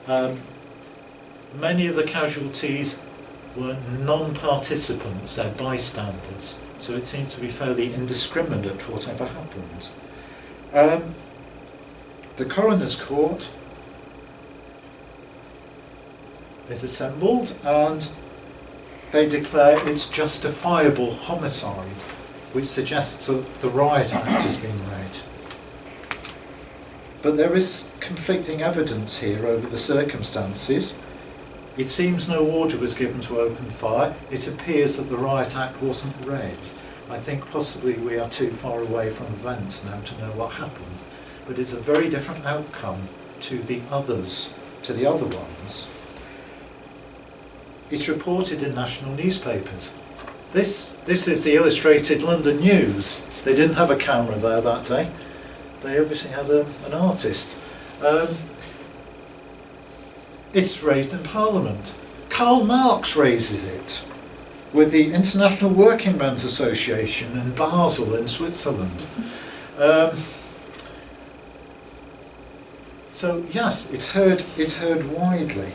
Many of the casualties were non-participants, they're bystanders, so it seems to be fairly indiscriminate whatever happened. The coroner's court is assembled and they declare it's justifiable homicide, which suggests that the Riot Act has been read. But there is conflicting evidence here over the circumstances. It seems no order was given to open fire. It appears that the Riot Act wasn't read. I think possibly we are too far away from events now to know what happened, but it's a very different outcome to the others, to the other ones. It's reported in national newspapers. This is the Illustrated London News. They didn't have a camera there that day. They obviously had an artist. It's raised in Parliament. Karl Marx raises it with the International Working Men's Association in Basel in Switzerland. So yes, it's heard widely.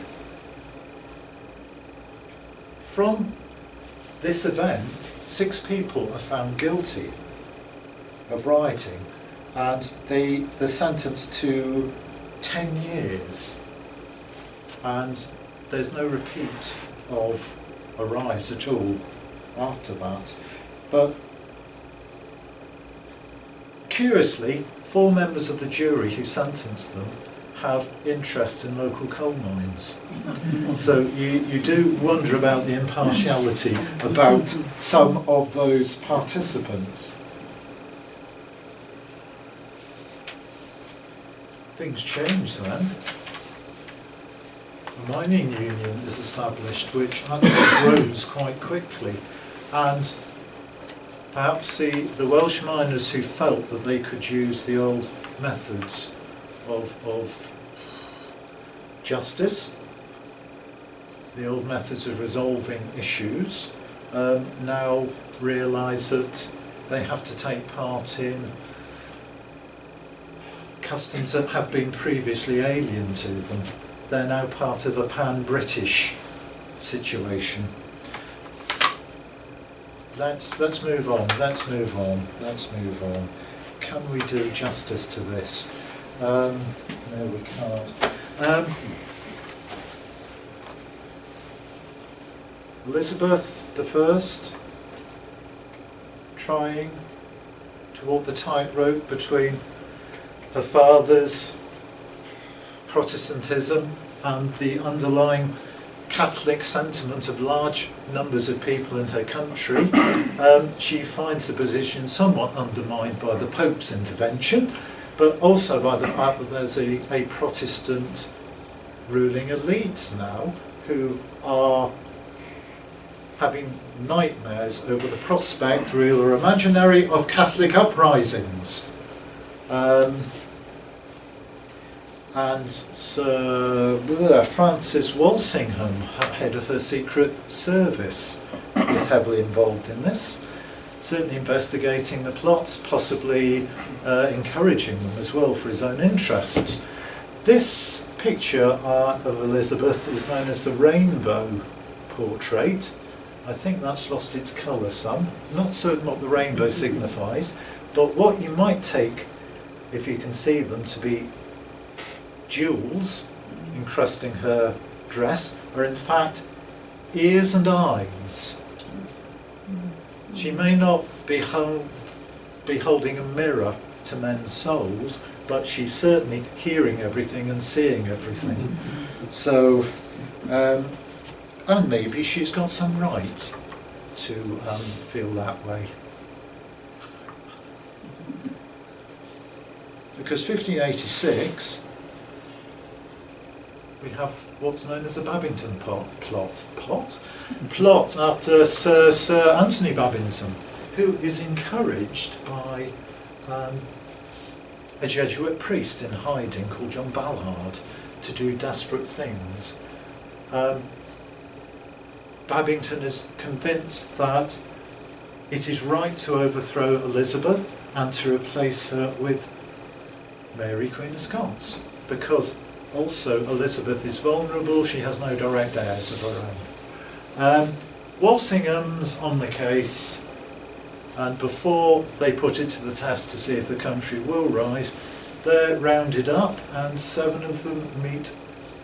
From this event, 6 people are found guilty of rioting, and they're sentenced to 10 years. And there's no repeat of a riot at all after that. But curiously, 4 members of the jury who sentenced them have interest in local coal mines. So you do wonder about the impartiality about some of those participants. Things change then. A mining union is established which actually grows quite quickly, and perhaps the Welsh miners who felt that they could use the old methods of justice, the old methods of resolving issues, now realise that they have to take part in customs that have been previously alien to them. They're now part of a pan-British situation. Let's move on. Can we do justice to this? No, we can't. Elizabeth I, trying to walk the tightrope between her father's Protestantism and the underlying Catholic sentiment of large numbers of people in her country. She finds the position somewhat undermined by the Pope's intervention, but also by the fact that there's a Protestant ruling elite now who are having nightmares over the prospect, real or imaginary, of Catholic uprisings. And Sir Francis Walsingham, head of her Secret Service, is heavily involved in this, certainly investigating the plots, possibly encouraging them as well for his own interests. This picture of Elizabeth is known as the rainbow portrait. I think that's lost its colour some. Not certain what the rainbow signifies, but what you might take, if you can see them, to be jewels encrusting her dress are in fact ears and eyes. She may not be holding a mirror to men's souls, but she's certainly hearing everything and seeing everything. So, and maybe she's got some right to feel that way. Because 1586, we have what's known as the Babington plot after Sir Anthony Babington, who is encouraged by a Jesuit priest in hiding called John Ballard to do desperate things. Babington is convinced that it is right to overthrow Elizabeth and to replace her with Mary, Queen of Scots, because also Elizabeth is vulnerable, she has no direct heirs of her own. Walsingham's on the case, and before they put it to the test to see if the country will rise, they're rounded up and 7 of them meet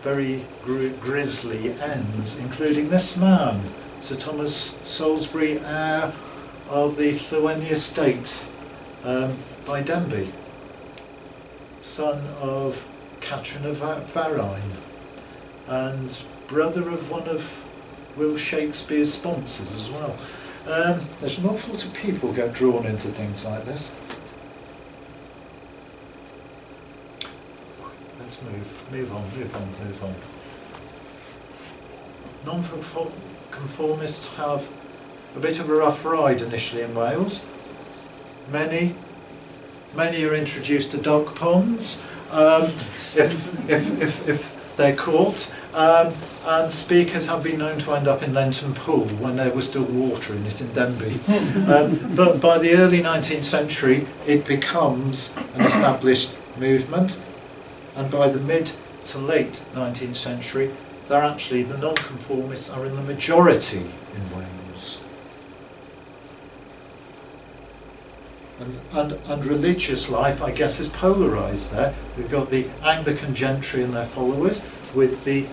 very grisly ends, including this man, Sir Thomas Salisbury, heir of the Llywelyn estate by Denby, son of Catherine of Varine, and brother of one of Will Shakespeare's sponsors as well. There's an awful lot of people get drawn into things like this. Let's move on. Non-conformists have a bit of a rough ride initially in Wales. Many are introduced to dog ponds if they're caught, and speakers have been known to end up in Lenton Pool when there was still water in it in Denbigh. But by the early 19th century it becomes an established movement, and by the mid to late 19th century the non-conformists are in the majority in Wales. And religious life, I guess, is polarised there. We've got the Anglican gentry and their followers with the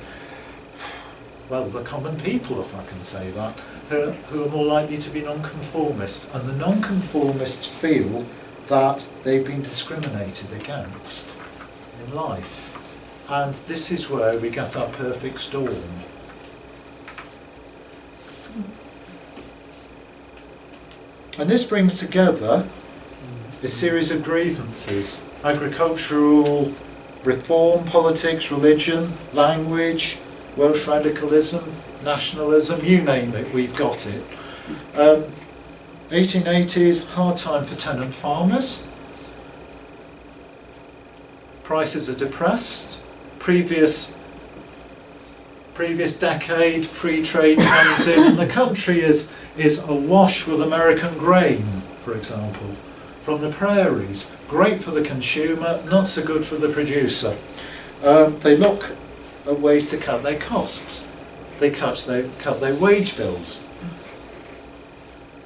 common people, if I can say that, who are more likely to be non-conformist. And the non-conformists feel that they've been discriminated against in life. And this is where we get our perfect storm. And this brings together a series of grievances: agricultural reform, politics, religion, language, Welsh radicalism, nationalism, you name it, we've got it. 1880s, hard time for tenant farmers. Prices are depressed. Previous decade, free trade comes in, and the country is awash with American grain, for example, from the prairies. Great for the consumer, not so good for the producer. They look at ways to cut their costs. They cut their wage bills.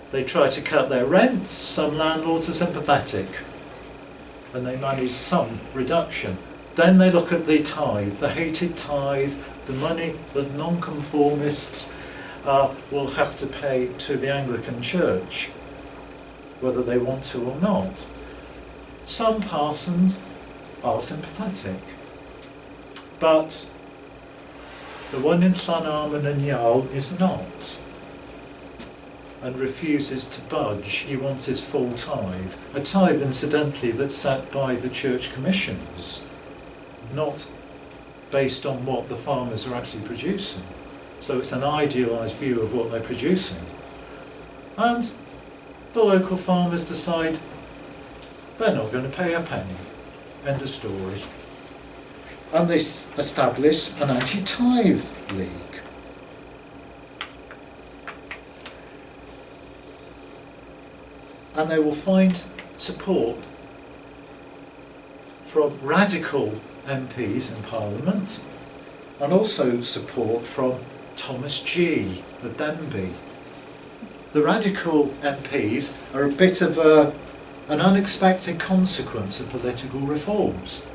They try to cut their rents. Some landlords are sympathetic, and they manage some reduction. Then they look at the tithe, the hated tithe, the money that non-conformists will have to pay to the Anglican Church, whether they want to or not. Some parsons are sympathetic, but the one in Llanarmon and Yarl is not, and refuses to budge. He wants his full tithe. A tithe, incidentally, that's set by the church commissioners, not based on what the farmers are actually producing. So it's an idealised view of what they're producing. And the local farmers decide they're not going to pay a penny. End of story. And they establish an anti-tithe league. And they will find support from radical MPs in Parliament, and also support from Thomas G of Denbigh. The radical MPs are a bit of an unexpected consequence of political reforms.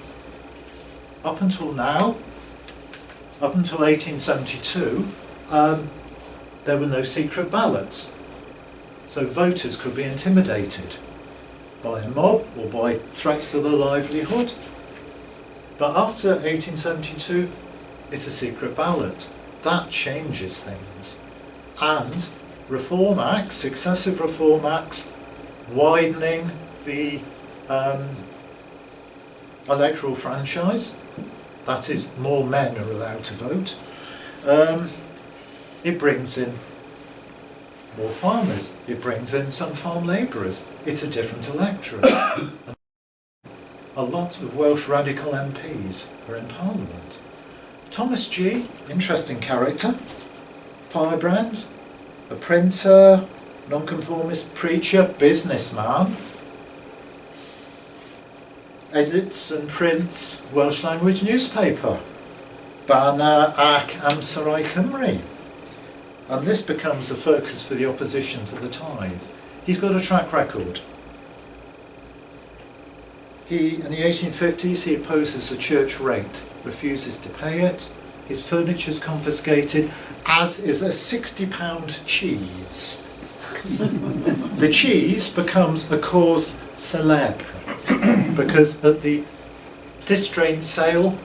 Up until now, up until 1872, there were no secret ballots, so voters could be intimidated by a mob or by threats to their livelihood. But after 1872, it's a secret ballot. That changes things. And reform acts, successive reform acts, widening the electoral franchise, that is, more men are allowed to vote. It brings in more farmers, it brings in some farm labourers. It's a different electorate. A lot of Welsh radical MPs are in Parliament. Thomas G, interesting character, firebrand, a printer, nonconformist preacher, businessman, edits and prints Welsh language newspaper, Bana ac Amserai Cymru. And this becomes a focus for the opposition to the tithe. He's got a track record. In the 1850s, he opposes the church rate, refuses to pay it. His furniture is confiscated, as is a £60 cheese. The cheese becomes a cause célèbre, because at the distrained sale,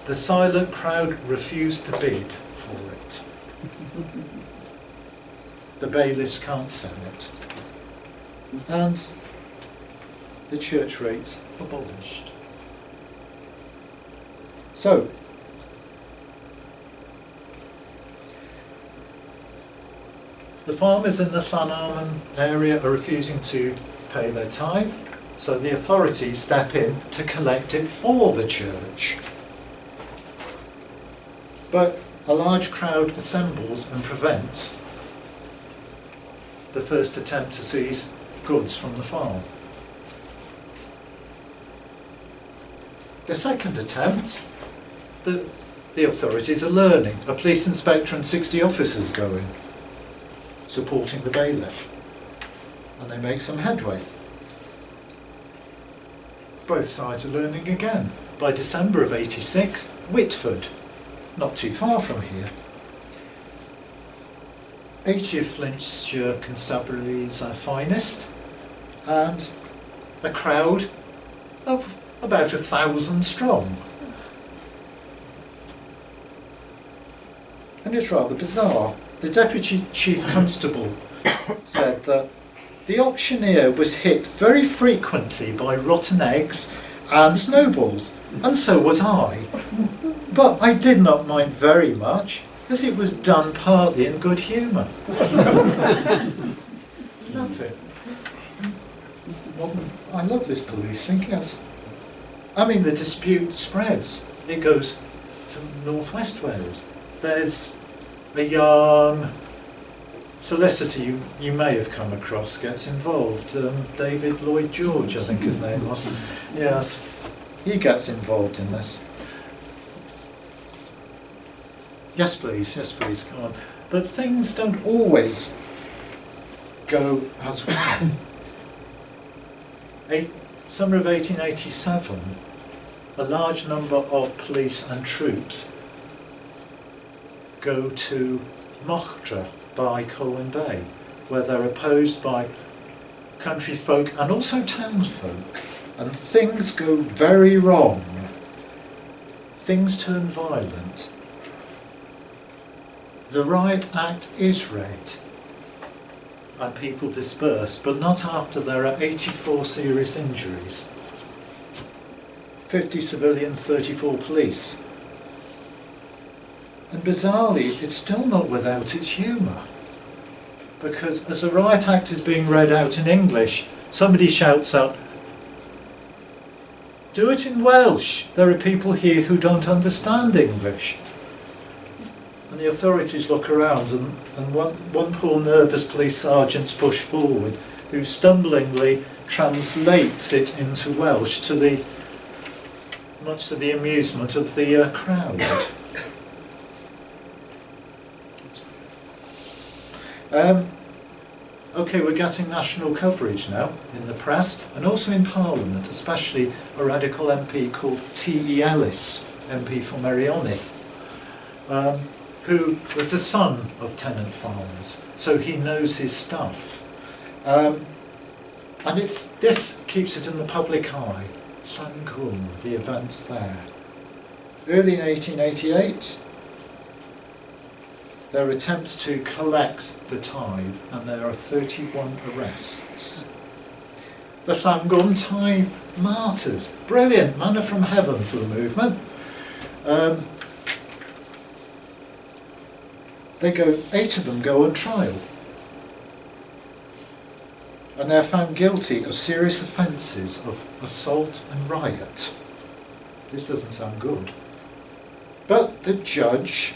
the silent crowd refused to bid for it. the bailiffs can't sell it, and the church rates abolished. So, the farmers in the Llanarmon area are refusing to pay their tithe, so the authorities step in to collect it for the church. But a large crowd assembles and prevents the first attempt to seize goods from the farm. The second attempt, the authorities are learning. A police inspector and 60 officers go in, supporting the bailiff, and they make some headway. Both sides are learning again. By December of '86, Whitford, not too far from here, 80 of Flintshire Constabulary's finest, and a crowd of about 1,000 strong. And it's rather bizarre. The Deputy Chief Constable said that the auctioneer was hit very frequently by rotten eggs and snowballs, and so was I. But I did not mind very much, as it was done partly in good humour. Love it. Well, I love this policing, yes. I mean, the dispute spreads. It goes to North West Wales. There's a young solicitor you may have come across gets involved. David Lloyd George, I think his name was. Yes, he gets involved in this. Yes, please, go on. But things don't always go as well. Summer of 1887, a large number of police and troops go to Mochtra by Colwyn Bay, where they're opposed by country folk and also townsfolk, and things go very wrong. Things turn violent. The Riot Act is read, and people disperse, but not after there are 84 serious injuries. 50 civilians, 34 police. And bizarrely, it's still not without its humour. Because as the Riot Act is being read out in English, somebody shouts out, "Do it in Welsh, there are people here who don't understand English." And the authorities look around, and one poor nervous police sergeant's pushed forward, who stumblingly translates it into Welsh, much to the amusement of the crowd. Okay, we're getting national coverage now in the press and also in Parliament, especially a radical MP called T.E. Ellis, MP for Merioneth, who was the son of tenant farmers, so he knows his stuff. And this keeps it in the public eye. Llangwm, the events there. Early in 1888, there are attempts to collect the tithe, and there are 31 arrests. The Llangwm Tithe Martyrs, brilliant, manna from heaven for the movement. Eight of them go on trial, and they're found guilty of serious offences of assault and riot. This doesn't sound good. But the judge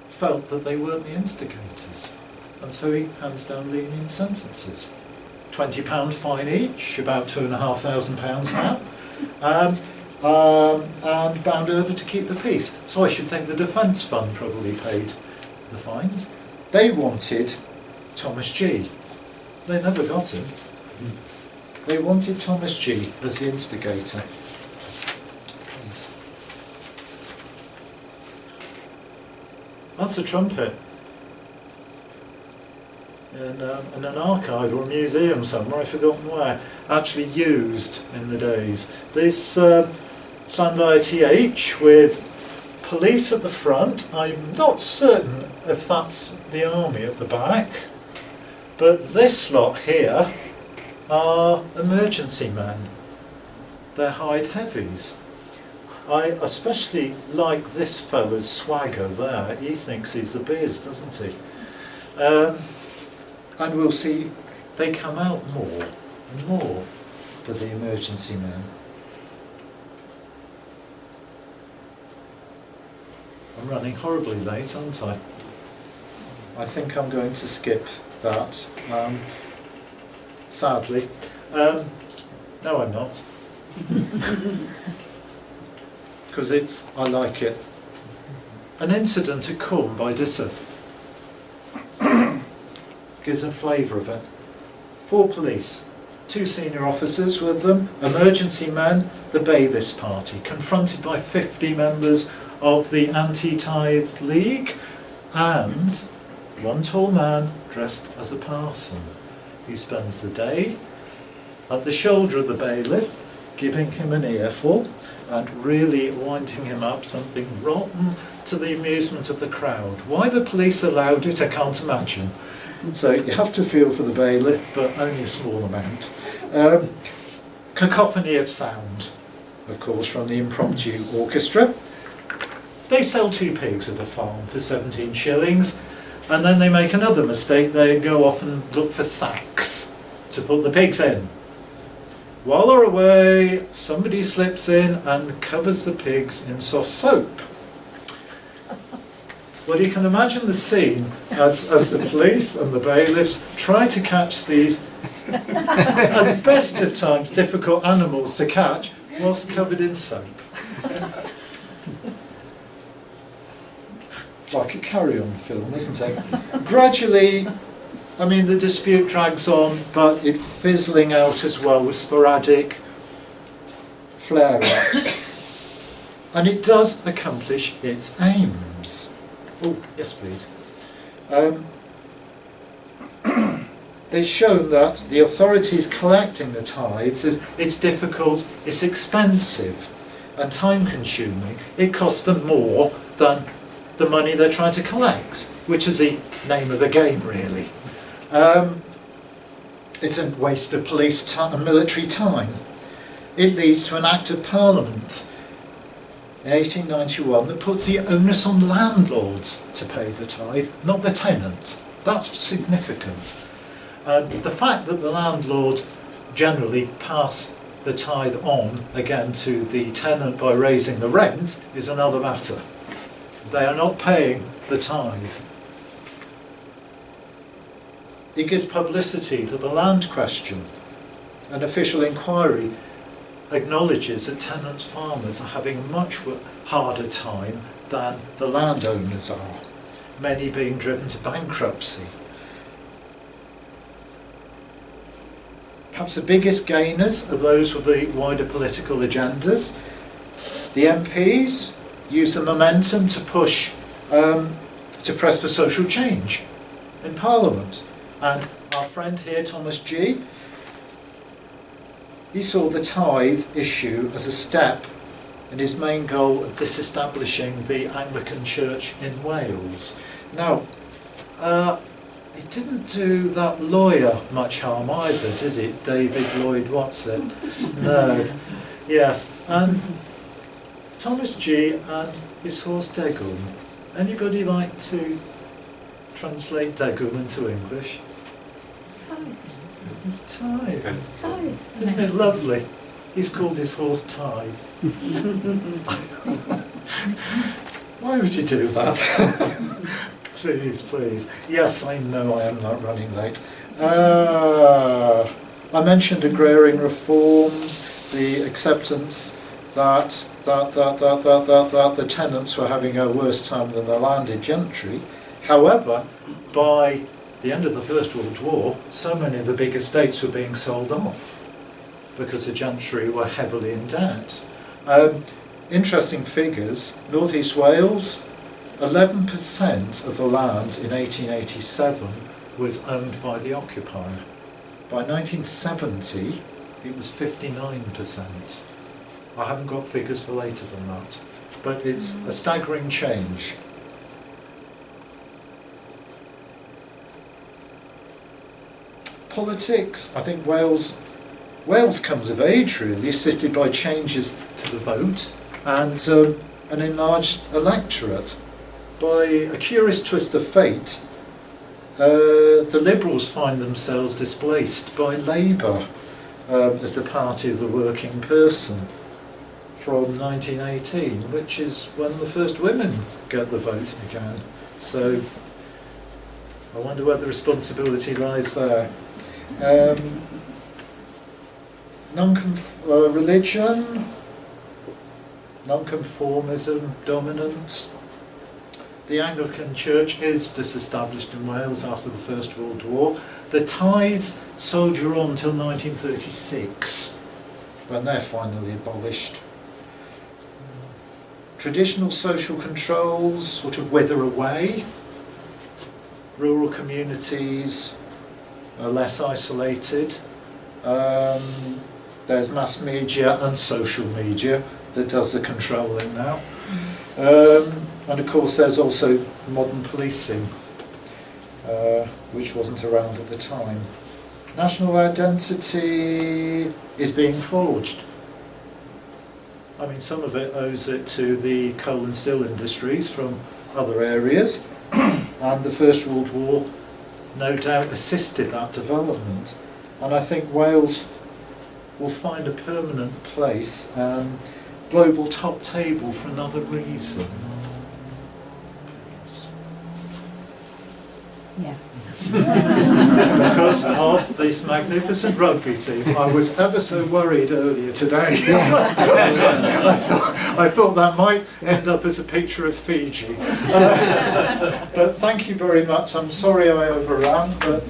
felt that they weren't the instigators, and so he hands down lenient sentences. £20 fine each, about £2,500 now, and bound over to keep the peace. So I should think the Defence Fund probably paid the fines. They wanted Thomas G. They never got him. They wanted Thomas G as the instigator. That's a trumpet in an archive or a museum somewhere, I've forgotten where, actually used in the days. This Llanfair TH with police at the front. I'm not certain if that's the army at the back. But this lot here are emergency men. They're hide heavies. I especially like this fella's swagger there. He thinks he's the biz, doesn't he? And we'll see they come out more and more for the emergency men. I'm running horribly late, aren't I? I think I'm going to skip that, sadly. No, I'm not. Because I like it. An incident at Culm by Disseth gives a flavour of it. 4 police, 2 senior officers with them, emergency men, the bailiffs party, confronted by 50 members of the Anti-Tithe League, and one tall man dressed as a parson, who spends the day at the shoulder of the bailiff, giving him an earful and really winding him up something rotten to the amusement of the crowd. Why the police allowed it, I can't imagine. So you have to feel for the bailiff, but only a small amount. Cacophony of sound, of course, from the impromptu orchestra. They sell 2 pigs at a farm for 17 shillings, and then they make another mistake. They go off and look for sacks to put the pigs in. While they're away, somebody slips in and covers the pigs in soft soap. Well, you can imagine the scene as the police and the bailiffs try to catch these, at best of times, difficult animals to catch whilst covered in soap. Like a carry-on film, isn't it? Gradually, I mean, the dispute drags on, but it's fizzling out as well with sporadic flare-ups. And it does accomplish its aims. Oh, yes please. They've shown that the authorities collecting the tithes, it's difficult, it's expensive and time-consuming. It costs them more than the money they're trying to collect, which is the name of the game, really. It's a waste of police and military time. It leads to an Act of Parliament in 1891 that puts the onus on landlords to pay the tithe, not the tenant. That's significant. The fact that the landlord generally pass the tithe on again to the tenant by raising the rent is another matter. They are not paying the tithe. It gives publicity to the land question. An official inquiry acknowledges that tenants' farmers are having a much harder time than the landowners are, many being driven to bankruptcy. Perhaps the biggest gainers are those with the wider political agendas. The MPs use the momentum to push, to press for social change in Parliament. And our friend here, Thomas G, he saw the tithe issue as a step in his main goal of disestablishing the Anglican Church in Wales. Now, it didn't do that lawyer much harm either, did it? David Lloyd Watson? No. Yes. And Thomas G and his horse Degum. Anybody like to translate Degum into English? It's Tithe. Tithe. Isn't it lovely? He's called his horse Tithe. Why would you do that? Please, please. Yes, I know I am not running late. I mentioned agrarian reforms, the acceptance that the tenants were having a worse time than the landed gentry. However, by the end of the First World War, so many of the big estates were being sold off because the gentry were heavily in debt. Interesting figures, North East Wales, 11% of the land in 1887 was owned by the occupier. By 1970, it was 59%. I haven't got figures for later than that, but it's a staggering change. politics, I think Wales comes of age really, assisted by changes to the vote and an enlarged electorate. By a curious twist of fate, the Liberals find themselves displaced by Labour as the party of the working person from 1918, which is when the first women get the vote again. So I wonder where the responsibility lies there. Religion, nonconformism, dominance. The Anglican Church is disestablished in Wales after the First World War. The tithes soldier on till 1936, when they're finally abolished. Traditional social controls sort of wither away. Rural communities are less isolated. There's mass media and social media that does the controlling now. And of course there's also modern policing, which wasn't around at the time. National identity is being forged. I mean, some of it owes it to the coal and steel industries from other areas, and the First World War no doubt assisted that development. And I think Wales will find a permanent place, global top table for another reason. Yeah. Because of this magnificent rugby team. I was ever so worried earlier today. I thought that might end up as a picture of Fiji. But thank you very much. I'm sorry I overran, but...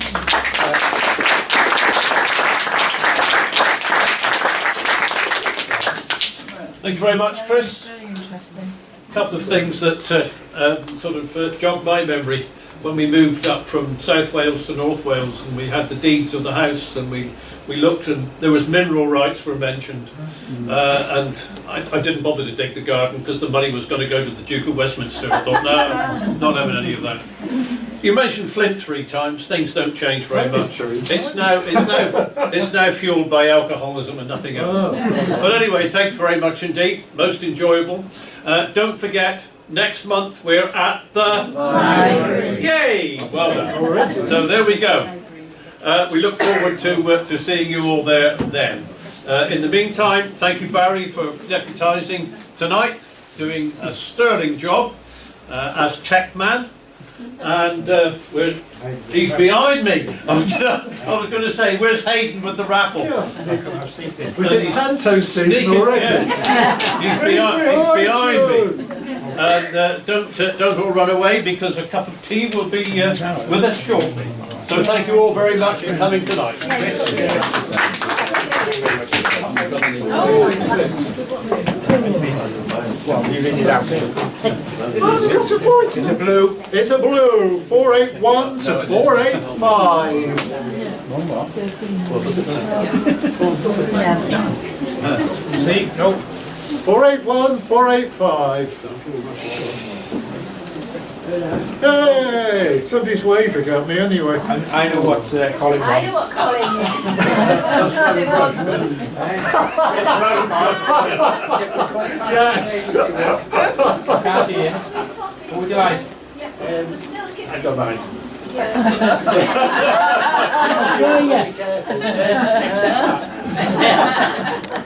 Thank you very much, Chris. Very interesting. A couple of things that sort of jogged my memory. When we moved up from South Wales to North Wales and we had the deeds of the house and we looked and there was mineral rights were mentioned, and I didn't bother to dig the garden because the money was going to go to the Duke of Westminster. I thought, no, not having any of that. You mentioned Flint 3 times. Things don't change very much. It's now fueled by alcoholism and nothing else. But anyway, thank you very much indeed. Most enjoyable. Don't forget, next month we're at the library. Yay! Well done. So there we go. We look forward to seeing you all there then. In the meantime, thank you, Barry, for deputising tonight, doing a sterling job as tech man. And he's behind me. I was going to say, where's Hayden with the raffle? Was it Panto season already? He's behind me. And don't all run away because a cup of tea will be with us shortly. So thank you all very much for coming tonight. It's a blue. It's a blue. 481 to 485. See? No. 481, 485. Hey, somebody's waving at me anyway. I know what Colin wants. I know what Colin Yes. Candy, yeah. What would you like? I got mine. Yeah.